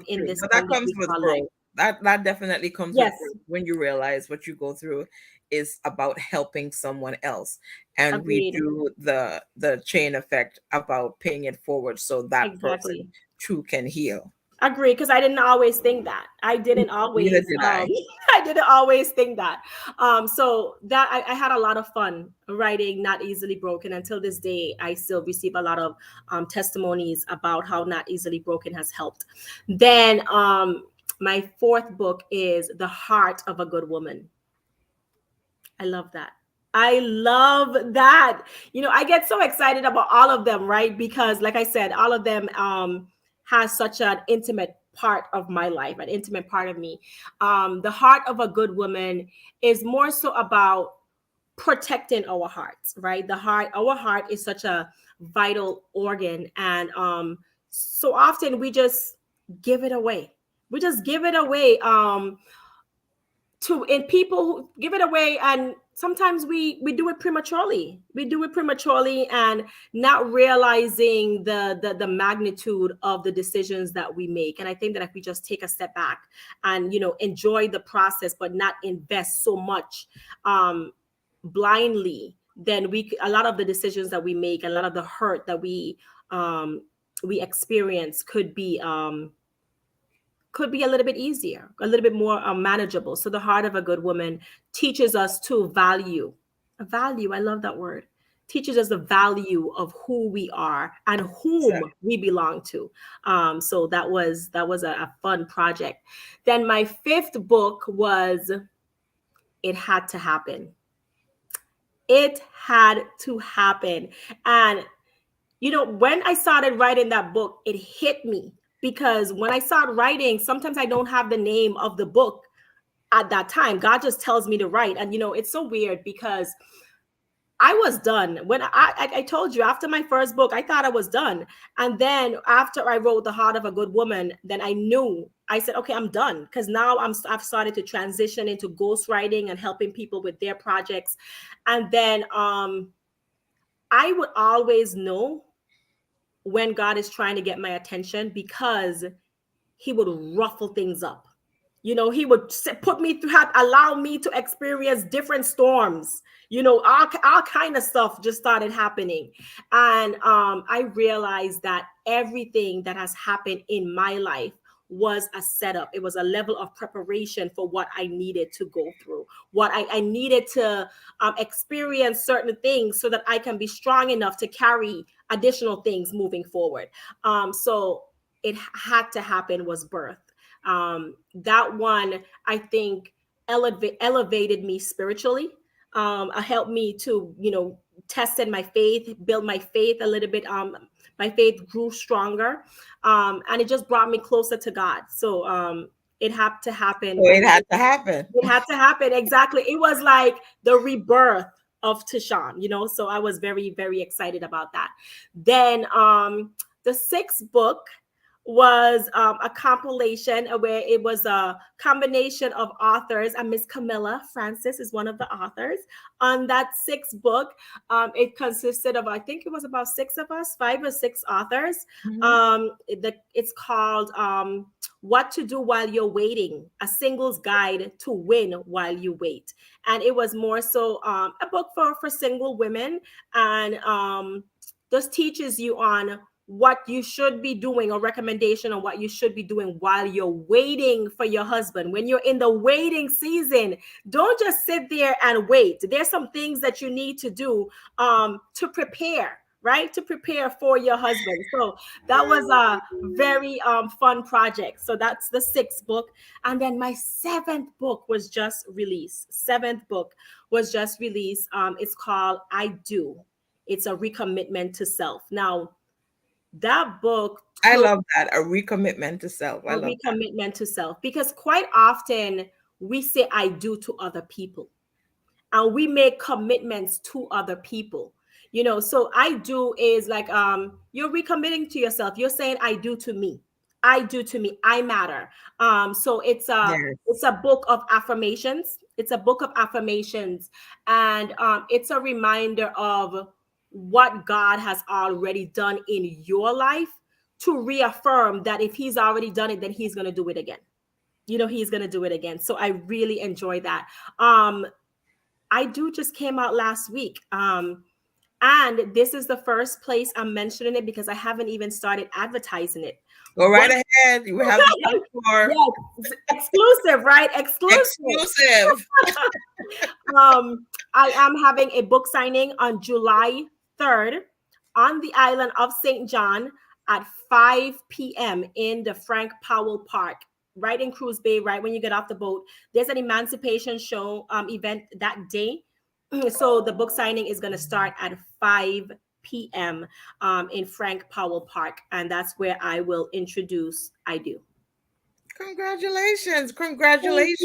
in True. this But thing that that comes we with call life. growth. That definitely comes with Yes, growth when you realize what you go through is about helping someone else. And we agreed. do the chain effect about paying it forward so that person Exactly. too can heal. Agree, because I didn't always think that. I didn't Neither always did I. I didn't always think that. So that I had a lot of fun writing Not Easily Broken. Until this day, I still receive a lot of testimonies about how Not Easily Broken has helped. Then my fourth book is The Heart of a Good Woman. I love that. I love that. I get so excited about all of them, right? Because like I said, all of them has such an intimate part of my life, an intimate part of me. The Heart of a Good Woman is more so about protecting our hearts, right? Our heart is such a vital organ, and so often we just give it away. We just give it away. To in people who give it away, and sometimes we do it prematurely. And not realizing the magnitude of the decisions that we make. And I think that if we just take a step back and enjoy the process but not invest so much blindly, then a lot of the decisions that we make, a lot of the hurt that we experience could be a little bit easier, a little bit more manageable. So the Heart of a Good Woman teaches us to value. I love that word. Teaches us the value of who we are and whom Exactly. we belong to. So that was a fun project. Then my fifth book was It Had to Happen. It had to happen. And, when I started writing that book, it hit me because when I start writing, sometimes I don't have the name of the book at that time. God just tells me to write. And, it's so weird because I was done when I told you after my first book, I thought I was done. And then after I wrote The Heart of a Good Woman, then I said, okay, I'm done. Because now I've started to transition into ghostwriting and helping people with their projects. And then I would always know when God is trying to get my attention because he would ruffle things up. He would put me through, allow me to experience different storms. All kind of stuff just started happening. And I realized that everything that has happened in my life was a setup. It was a level of preparation for what I needed to go through, what I needed to experience certain things so that I can be strong enough to carry additional things moving forward. So it had to happen was birth. That one, I think, elevated me spiritually. Helped me to, tested my faith, build my faith a little bit. My faith grew stronger, and it just brought me closer to God. So it had to happen. So it had to happen. It had to happen. Exactly. It was like the rebirth of Teshanne, so I was very, very excited about that. Then the sixth book was a compilation where it was a combination of authors, and Miss Camilla Francis is one of the authors on that sixth book. It consisted of, I think it was about six of us, 5 or 6 authors. It's called What to Do While You're Waiting, a singles guide to win while you wait. And it was more so a book for single women, and just teaches you on what you should be doing, or recommendation on what you should be doing while you're waiting for your husband. When you're in the waiting season, don't just sit there and wait. There's some things that you need to do to prepare, right? To prepare for your husband. So that was a very fun project. So that's the 6th book. And then my 7th book was just released. 7th book was just released. It's called I Do. It's a recommitment to self. Now, that book I love that, a recommitment to self. I love recommitment to self, because quite often we say I do to other people, and we make commitments to other people. So I do is like you're recommitting to yourself. You're saying I do to me. I do to me. I matter. So it's a book of affirmations. It's a book of affirmations, and it's a reminder of what God has already done in your life, to reaffirm that if he's already done it, then he's going to do it again. He's going to do it again. So I really enjoy that. I Do just came out last week. And this is the first place I'm mentioning it because I haven't even started advertising it. Go right ahead. You have the floor. Yes, exclusive, right? Exclusive. I am having a book signing on July 3rd on the island of St. John at 5 p.m. in the Frank Powell Park, right in Cruz Bay, right when you get off the boat. There's an emancipation show event that day. So the book signing is going to start at 5 p.m. In Frank Powell Park. And that's where I will introduce I Do. Congratulations. Congratulations.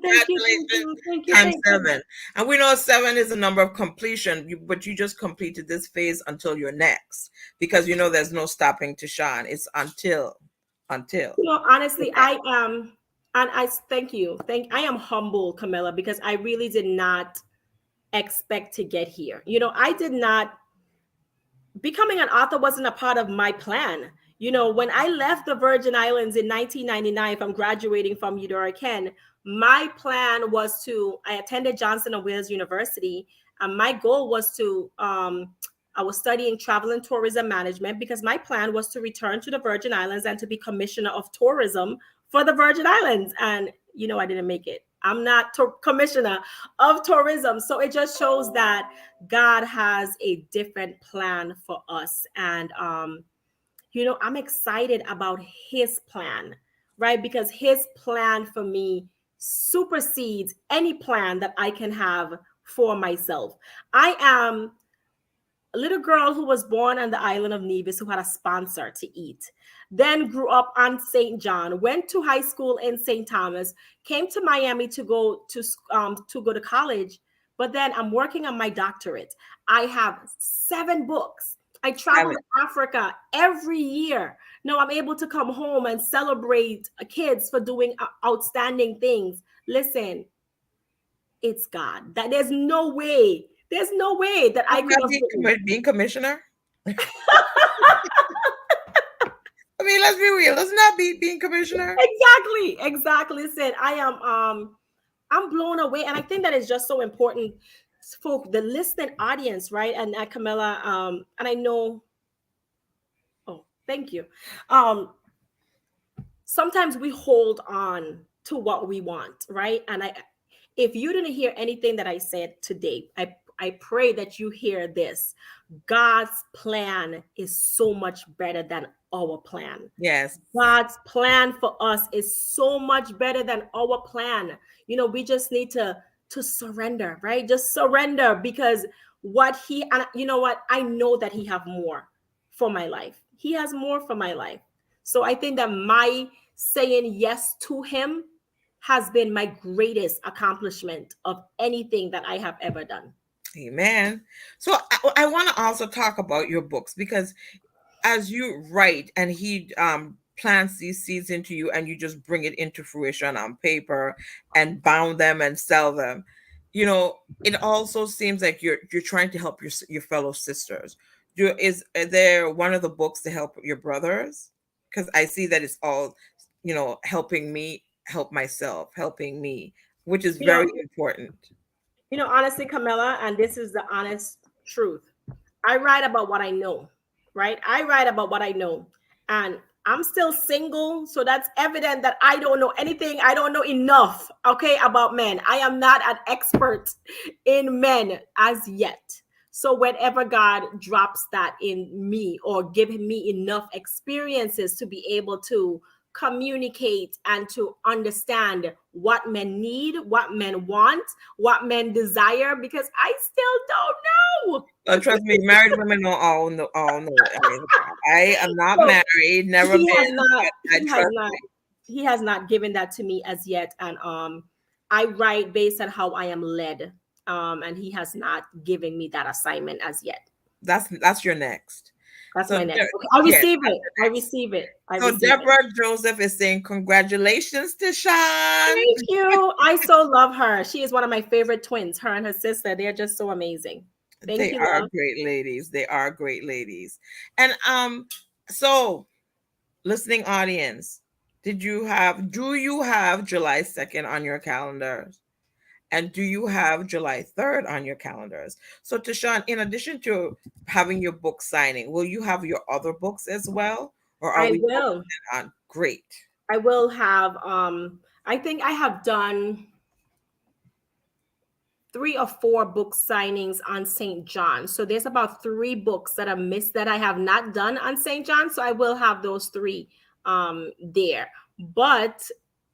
Thank you. Times 7. And we know 7 is a number of completion, but you just completed this phase until your next, because there's no stopping Teshanne. It's until. Honestly, I am, and I thank you. I am humble, Camilla, because I really did not expect to get here. I did not, becoming an author wasn't a part of my plan. When I left the Virgin Islands in 1999 from graduating from Eudora Ken, my plan was I attended Johnson & Wales University, and my goal was I was studying travel and tourism management, because my plan was to return to the Virgin Islands and to be commissioner of tourism for the Virgin Islands. And, I didn't make it. I'm not commissioner of tourism. So it just shows that God has a different plan for us. And, I'm excited about his plan, right? Because his plan for me supersedes any plan that I can have for myself. I am a little girl who was born on the island of Nevis who had a sponsor to eat. Then grew up on St. John, went to high school in St. Thomas, came to Miami to go to college. But then I'm working on my doctorate. I have 7 books. I travel Seven. to Africa every year. Now I'm able to come home and celebrate kids for doing outstanding things. Listen, it's God. That there's no way. There's no way that I I'm could not have written. being commissioner. I mean, let's be real. Let's not be being commissioner. Exactly, exactly. Listen, I'm blown away, and I think that is just so important for the listening audience, right? And Camilla, and I know. Oh, thank you. Um, Sometimes we hold on to what we want, right? And if you didn't hear anything that I said today, I pray that you hear this. God's plan is so much better than our plan. Yes. God's plan for us is so much better than our plan. We just need to surrender, right? Just surrender, because what he and you know what? I know that he have more for my life. He has more for my life. So I think that my saying yes to him has been my greatest accomplishment of anything that I have ever done. Amen. So I want to also talk about your books, because as you write and he plants these seeds into you and you just bring it into fruition on paper and bound them and sell them, it also seems like you're trying to help your fellow sisters. Is there one of the books to help your brothers? Because I see that it's all, helping me help myself, helping me, which is You know, very important. honestly, Camilla, and this is the honest truth. I write about what I know, right? I write about what I know. And I'm still single. So that's evident that I don't know anything. I don't know enough, okay, about men. I am not an expert in men as yet. So whenever God drops that in me or give me enough experiences to be able to communicate and to understand what men need, what men want, what men desire, because I still don't know. Trust me, married women know all know it. I am not So married, never he has been, not, but I trust me. he has not given that to me as yet. And I write based on how I am led. And he has not given me that assignment as yet. That's your next. That's So my next. Okay, I yes, receive that's it. your I next. receive it. I So receive it. Deborah Joseph is saying congratulations to Sean. Thank you. I so love her. She is one of my favorite twins. Her and her sister. They're just so amazing. Thank They you, are love. great ladies. They are great ladies. And so listening audience, do you have July 2nd on your calendars? And do you have July 3rd on your calendars? So Teshanne, in addition to having your book signing, will you have your other books as well? Or are I we will. focusing on great? I will have I think I have done 3 or 4 book signings on St. John. So there's about 3 books that I missed that I have not done on St. John. So I will have those 3 there. But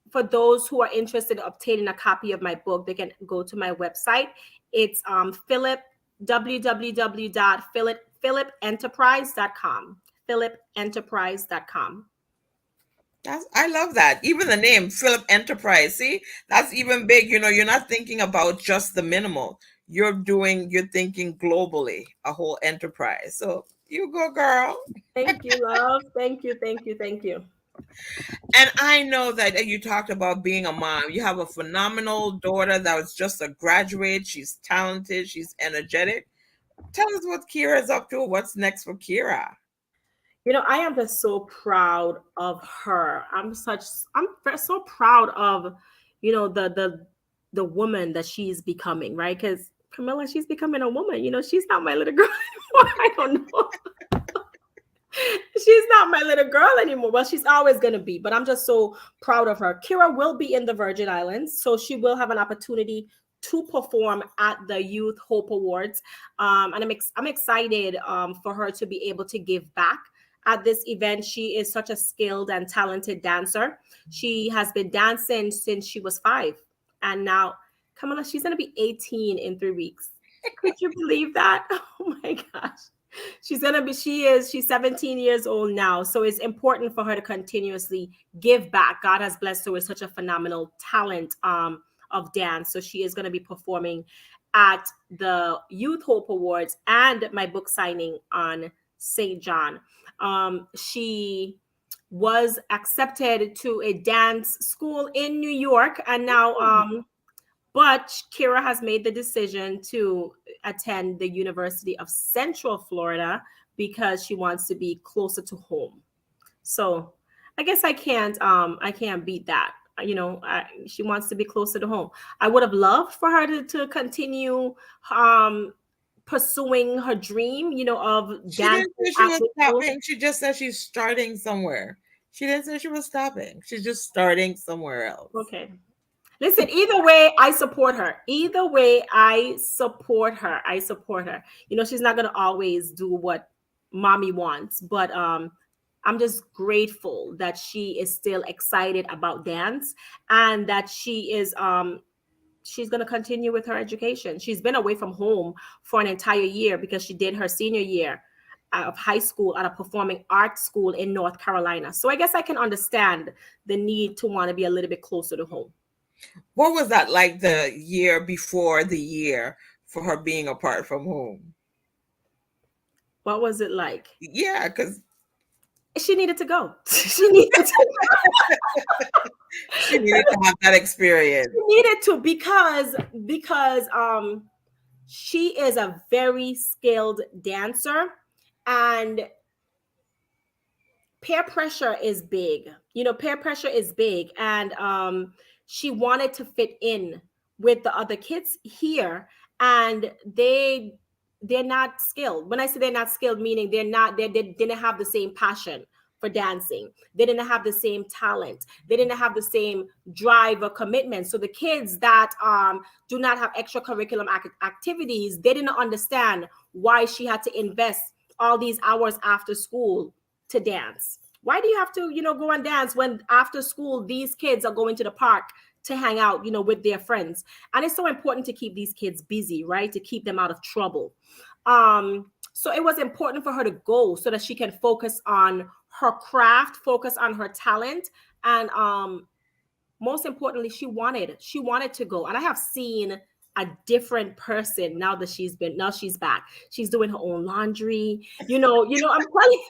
for those who are interested in obtaining a copy of my book, they can go to my website. It's Phillip, www.philipenterprise.com. Philipenterprise.com. I love that. Even the name Philip Enterprise. See, that's even big. You're not thinking about just the minimal. You're thinking globally, a whole enterprise. So you go, girl. Thank you, love. Thank you, thank you, thank you. And I know that you talked about being a mom. You have a phenomenal daughter that was just a graduate. She's talented. She's energetic. Tell us what Kira is up to. What's next for Kira? I am just so proud of her. So proud of, the woman that she's becoming, right? Because Camilla, she's becoming a woman. She's not my little girl anymore. I don't know. She's not my little girl anymore. Well, she's always going to be, but I'm just so proud of her. Kira will be in the Virgin Islands, so she will have an opportunity to perform at the Youth Hope Awards. And I'm excited for her to be able to give back at this event. She is such a skilled and talented dancer. She has been dancing since she was 5. And now, Kamala, she's going to be 18 in 3 weeks. Could you believe that? Oh my gosh. She's 17 years old now. So it's important for her to continuously give back. God has blessed her with such a phenomenal talent of dance. So she is going to be performing at the Youth Hope Awards and my book signing on St. John. She was accepted to a dance school in New York, and now but Kira has made the decision to attend the University of Central Florida because she wants to be closer to home. So I guess I can't beat that. She wants to be closer to home. I would have loved for her to continue pursuing her dream, of She dancing didn't say she at was the school. stopping. She just said she's starting somewhere. She didn't say she was stopping. She's just starting somewhere else. Okay. Listen, either way, I support her. Either way, I support her. I support her. She's not gonna always do what mommy wants, but I'm just grateful that she is still excited about dance and that she's gonna continue with her education. She's been away from home for an entire year because she did her senior year of high school at a performing arts school in North Carolina. So I guess I can understand the need to want to be a little bit closer to home. What was that like the year before the year for her being apart from home? What was it like? Yeah, because She needed to go. She needed to. she needed to have that experience. She needed to because she is a very skilled dancer, and peer pressure is big. Peer pressure is big, and she wanted to fit in with the other kids here, and they're not skilled. When I say they're not skilled, meaning they didn't have the same passion for dancing. They didn't have the same talent. They didn't have the same drive or commitment. So the kids that do not have extracurricular activities, they didn't understand why she had to invest all these hours after school to dance. Why do you have to, go and dance when after school these kids are going to the park to hang out, with their friends? And it's so important to keep these kids busy, right? To keep them out of trouble. So it was important for her to go so that she can focus on her craft, focus on her talent, and most importantly, she wanted to go. And I have seen a different person now she's back. She's doing her own laundry. I'm telling you.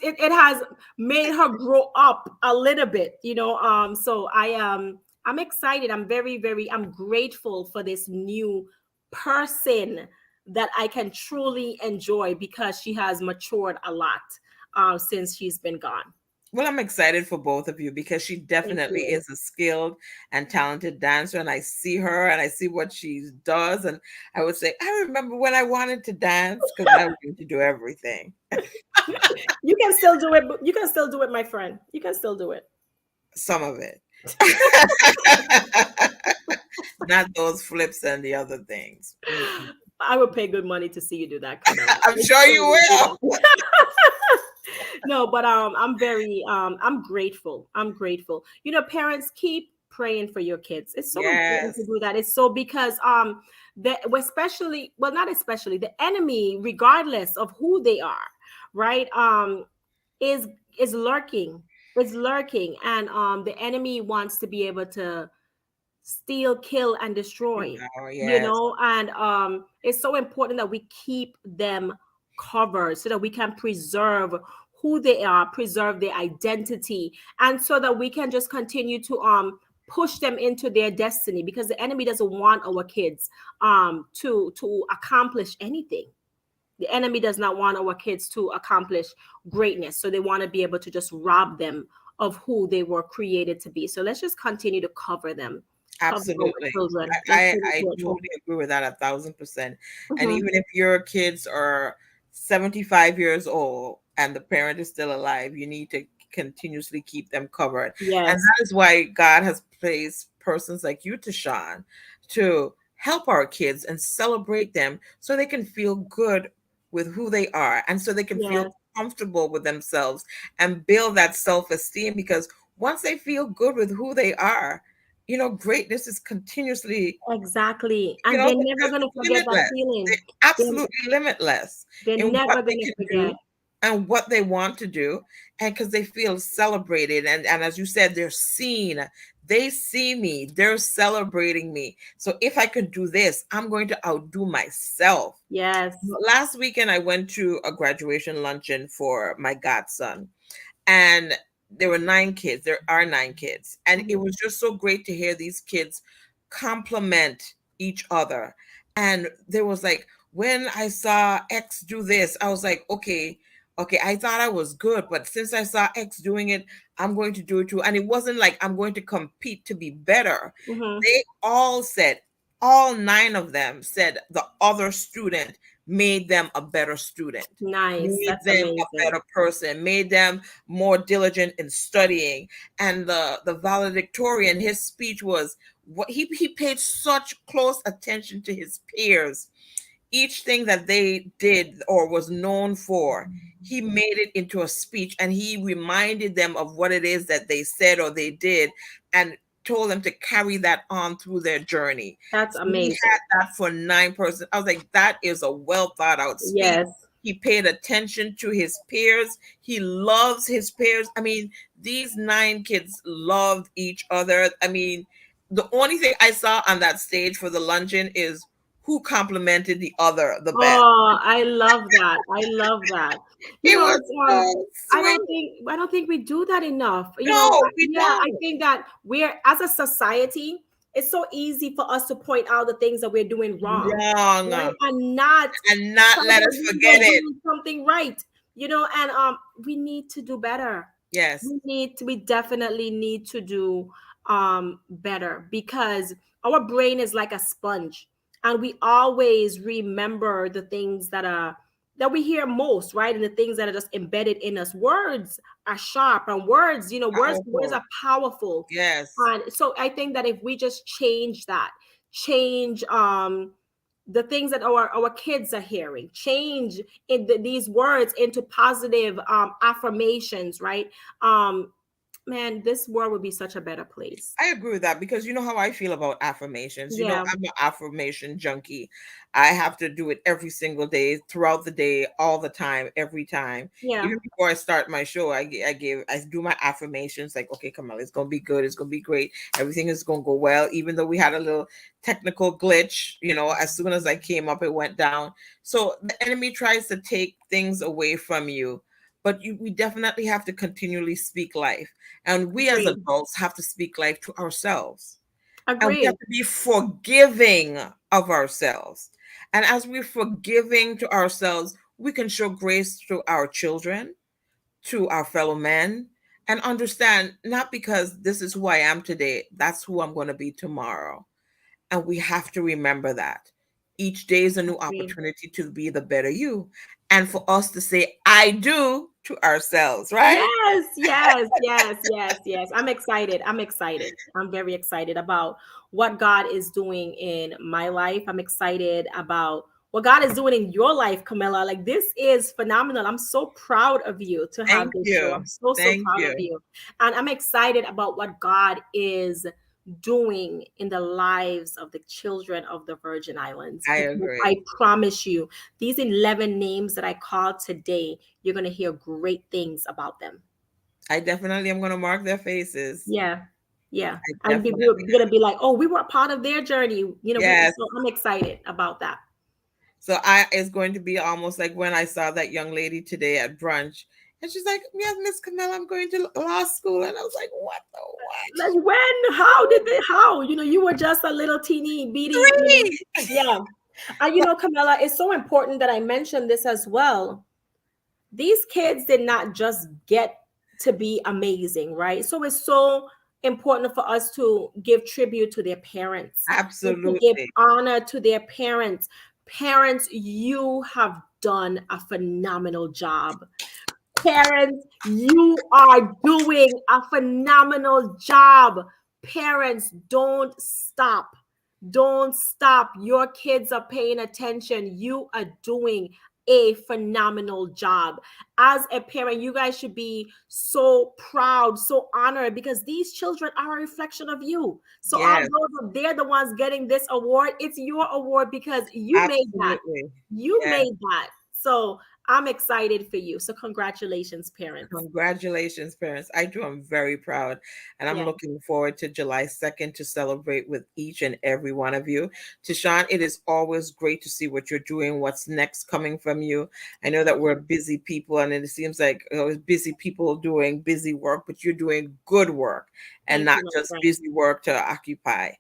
It has made her grow up a little bit, so I'm excited. I'm I'm grateful for this new person that I can truly enjoy because she has matured a lot since she's been gone. Well, I'm excited for both of you because she Thank definitely you. is a skilled and talented dancer. And I see her and I see what she does. And I would say, I remember when I wanted to dance because I wanted to do everything. You can still do it. You can still do it, my friend. You can still do it. Some of it. Not those flips and the other things. I would pay good money to see you do that. I'm sure you will. No, but I'm grateful. I'm grateful. Parents, keep praying for your kids. It's so important to do that. It's so because especially, well, not especially, the enemy, regardless of who they are, right? Is lurking. Is lurking. And the enemy wants to be able to steal, kill, and destroy. And it's so important that we keep them covered so that we can preserve who they are, preserve their identity, and so that we can just continue to push them into their destiny, because the enemy doesn't want our kids to accomplish anything. The enemy does not want our kids to accomplish greatness, so they want to be able to just rob them of who they were created to be. So let's just continue to cover them. Absolutely. Children. I totally agree with that 1,000%. And even if your kids are 75 years old and the parent is still alive, you need to continuously keep them covered. Yes. And that is why God has placed persons like you, Teshanne, to help our kids and celebrate them so they can feel good with who they are and so they can feel comfortable with themselves and build that self-esteem, because once they feel good with who they are, greatness is continuously, Exactly. And they're never going to forget that limitless. feeling. They're They're, absolutely limitless they're in what never they going to can forget. do and what they want to do. And because they feel celebrated. And as you said, they're seen. They see me. They're celebrating me. So if I can do this, I'm going to outdo myself. Yes. Last weekend, I went to a graduation luncheon for my godson, and there were 9 kids. There are 9 kids, and it was just so great to hear these kids compliment each other. And there was like, when I saw X do this, I was like, okay, okay, I thought I was good, but since I saw X doing it, I'm going to do it too. And it wasn't like I'm going to compete to be better. Mm-hmm. They all said, all 9 of them said the other student made them a better student, Nice. made That's them a amazing. better person, made them more diligent in studying. And the valedictorian, his speech was, what he paid such close attention to his peers. Each thing that they did or was known for, he made it into a speech, and he reminded them of what it is that they said or they did, and told them to carry that on through their journey. That's So he amazing. had that for 9 persons. I was like, that is a well thought out speech. Yes. He paid attention to his peers. He loves his peers. I mean, these 9 kids loved each other. I mean, the only thing I saw on that stage for the luncheon is who complimented the other the best. Oh, I love that. I love that. You It know, was it's, so sweet. I don't think we do that enough. No, we Yeah, I don't. think that we're as a society, it's so easy for us to point out the things that we're doing wrong, right? Wrong. And not And not tell let that us we're forget it. doing something right. And we need to do better. Yes, We definitely need to do better, because our brain is like a sponge, and we always remember the things that we hear most, right? And the things that are just embedded in us. Words are sharp, and words powerful. are powerful. Yes, And so I think that if we just change the things that our kids are hearing, change these words into positive affirmations, right? um Man, this world would be such a better place. I agree with that, because you know how I feel about affirmations. Yeah. I'm an affirmation junkie. I have to do it every single day, throughout the day, all the time, every time. Yeah. Even before I start my show, I do my affirmations like, okay, Kamala, it's gonna be good, it's gonna be great, everything is gonna go well. Even though we had a little technical glitch, as soon as I came up, it went down. So the enemy tries to take things away from you, but we definitely have to continually speak life. And we as Agree. adults have to speak life to ourselves. And we Agree. have to be forgiving of ourselves. And as we're forgiving to ourselves, we can show grace to our children, to our fellow men, and understand, not because this is who I am today, that's who I'm going to be tomorrow. And we have to remember that each day is a new Agree. opportunity to be the better you. And for us to say, I do to ourselves, right? Yes, yes, yes, yes, yes. I'm excited. I'm excited. I'm very excited about what God is doing in my life. I'm excited about what God is doing in your life, Camilla. Like, this is phenomenal. I'm so proud of you to have Thank this show. you. I'm so, so Thank proud of you. you. And I'm excited about what God is doing in the lives of the children of the Virgin Islands. I Because I agree. promise you, these 11 names that I called today, you're going to hear great things about them. I definitely am going to mark their faces. Yeah. Yeah. I And definitely we're going to be like, oh, we were a part of their journey. Yes. So I'm excited about that. So it's going to be almost like when I saw that young lady today at brunch, and she's like, "Yes, Miss Camilla, I'm going to law school," and I was like, "What the Like, what?" when, how did they, how? You were just a little teeny bitty, 3. yeah. And Camilla, it's so important that I mention this as well. These kids did not just get to be amazing, right? So it's so important for us to give tribute to their parents, and to give Absolutely. honor to their parents. Parents, you have done a phenomenal job. Parents, you are doing a phenomenal job. Parents, don't stop. Don't stop. Your kids are paying attention. You are doing a phenomenal job. As a parent, you guys should be so proud, so honored, because these children are a reflection of you. So Yes, although they're the ones getting this award, it's your award because you made that. absolutely. You Yes. made that. So I'm excited for you. So congratulations, parents. Congratulations, parents. I too am very proud, and I'm Yeah. looking forward to July 2nd to celebrate with each and every one of you. Teshanne, it is always great to see what you're doing, what's next coming from you. I know that we're busy people, and it seems like busy people doing busy work, but you're doing good work and Thank not you, my just friend. busy work to occupy.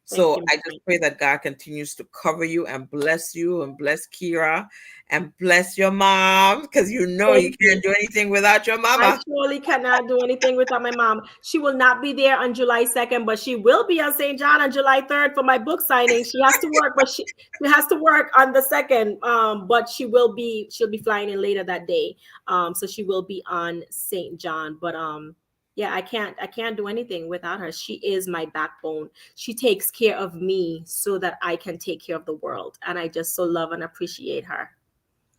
Thank So you, my I just friend. pray that God continues to cover you and bless Kira and bless your mom, because you know you Thank can't you. do anything without your I mama. surely cannot do anything without my mom. She will not be there on July 2nd, but she will be on St. John on July 3rd for my book signing. She has to work, but she has to work on the 2nd. But she'll be flying in later that day. So she will be on St. John. But yeah, I can't do anything without her. She is my backbone. She takes care of me so that I can take care of the world. And I just so love and appreciate her.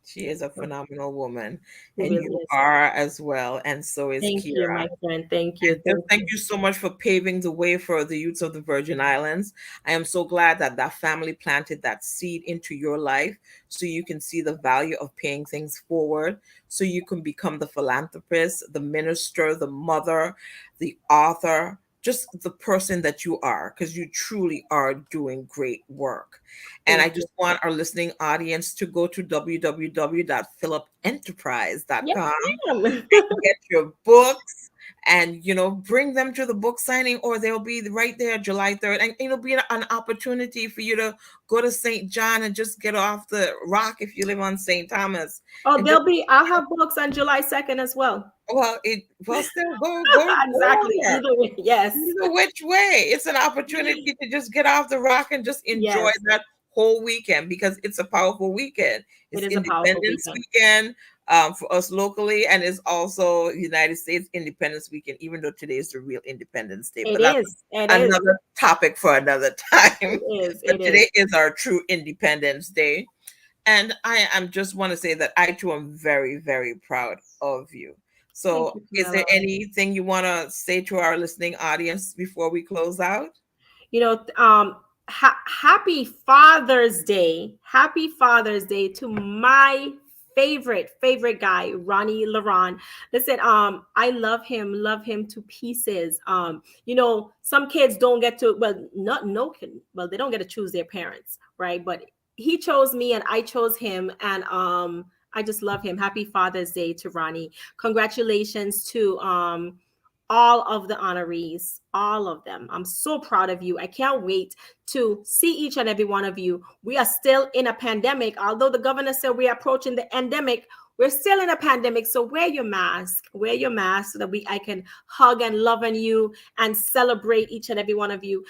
She is a phenomenal woman, She and really you is. are as well, and so is Thank you, Kira. my friend. Thank you. And just Thank thank you. you so much for paving the way for the youths of the Virgin Islands. I am so glad that that family planted that seed into your life so you can see the value of paying things forward, so you can become the philanthropist, the minister, the mother, the author, just the person that you are, because you truly are doing great work. And Thank I you. just want our listening audience to go to Yes, www.philipenterprise.com ma'am. and get your books, and bring them to the book signing, or they'll be right there July 3rd, and it'll be an opportunity for you to go to St. John and just get off the rock if you live on St. Thomas, Oh, and just I'll have books on July 2nd as well. still go Exactly. there. Either way. Yes. Either which way, it's an opportunity to just get off the rock and just enjoy Yes. that whole weekend, because it's a powerful weekend. It It's is a powerful Independence weekend. Weekend for us locally, and it's also United States Independence Weekend, even though today is the real Independence Day. It But that's is. It is. another topic for another It time. is. But It is. today is our true Independence Day. And I am just want to say that I too am very, very proud of you. Thank So, you, is there Camilla. anything you want to say to our listening audience before we close out? You know, happy Father's Day. Happy Father's Day to my favorite guy, Ronnie Laron. Listen, I love him to pieces. Some kids don't get to, well, not no kid, well, they don't get to choose their parents, right? But he chose me and I chose him, and I just love him. Happy Father's Day to Ronnie. Congratulations to all of the honorees, all of them. I'm so proud of you. I can't wait to see each and every one of you. We are still in a pandemic. Although the governor said we're approaching the endemic, we're still in a pandemic. So wear your mask. Wear your mask so that I can hug and love on you and celebrate each and every one of you.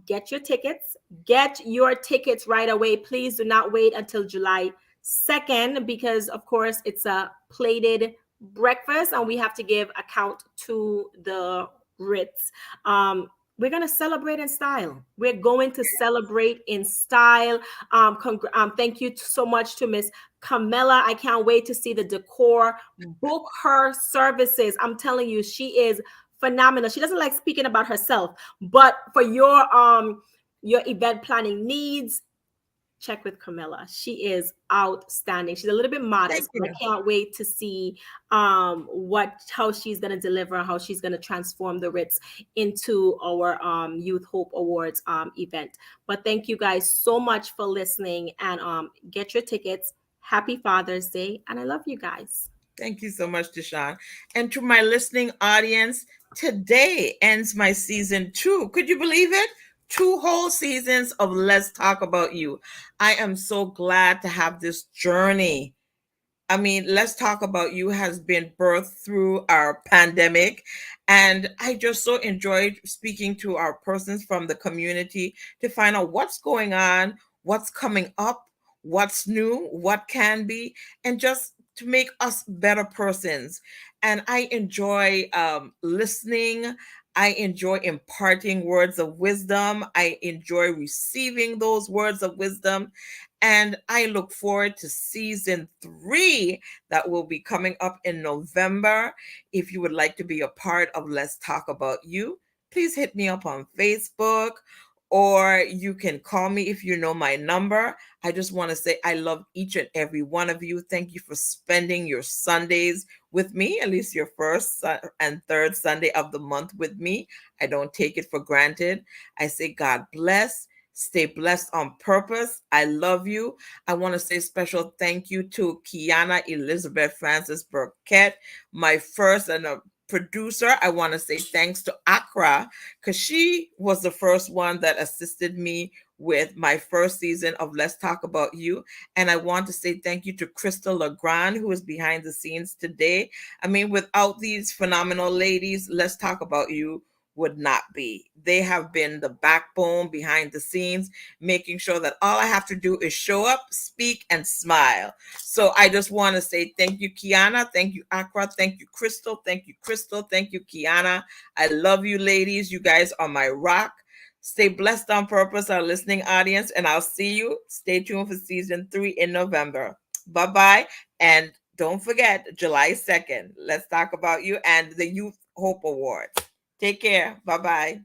Get your tickets. Get your tickets right away. Please do not wait until July 2nd, because of course it's a plated breakfast and we have to give account to the Ritz. We're going to celebrate in style. We're going to celebrate in style. Thank you so much to Miss Camilla. I can't wait to see the decor. Book her services. I'm telling you, she is phenomenal. She doesn't like speaking about herself, but for your event planning needs, check with Camilla. She is outstanding. She's a little bit Thank modest, but you. I can't wait to see how she's gonna deliver, how she's gonna transform the Ritz into our Youth Hope Awards event. But thank you guys so much for listening, and get your tickets. Happy Father's Day, and I love you guys. Thank you so much, Deshaun. And to my listening audience, today ends my season 2. Could you believe it? 2 whole seasons of Let's Talk About You. I am so glad to have this journey. I mean, Let's Talk About You has been birthed through our pandemic. And I just so enjoyed speaking to our persons from the community to find out what's going on, what's coming up, what's new, what can be, and just to make us better persons. And I enjoy listening. I enjoy imparting words of wisdom. I enjoy receiving those words of wisdom. And I look forward to season 3 that will be coming up in November. If you would like to be a part of Let's Talk About You, please hit me up on Facebook, or you can call me if you know my number. I just want to say I love each and every one of you. Thank you for spending your Sundays with me, at least your first and third Sunday of the month with me. I don't take it for granted. I say God bless. Stay blessed on purpose. I love you. I want to say special thank you to Kiana Elizabeth Francis Burkett, my first and a producer. I want to say thanks to Accra, because she was the first one that assisted me with my first season of Let's Talk About You. And I want to say thank you to Crystal Legrand, who is behind the scenes today. I mean, without these phenomenal ladies, Let's Talk About You would not be. They have been the backbone behind the scenes, making sure that all I have to do is show up, speak, and smile. So I just want to say thank you, Kiana. Thank you, Accra. Thank you, Crystal. Thank you, Crystal. Thank you, Kiana. I love you, ladies. You guys are my rock. Stay blessed on purpose, our listening audience, and I'll see you. Stay tuned for season 3 in November. Bye-bye. And don't forget, July 2nd, Let's Talk About You and the Youth Hope Awards. Take care. Bye-bye.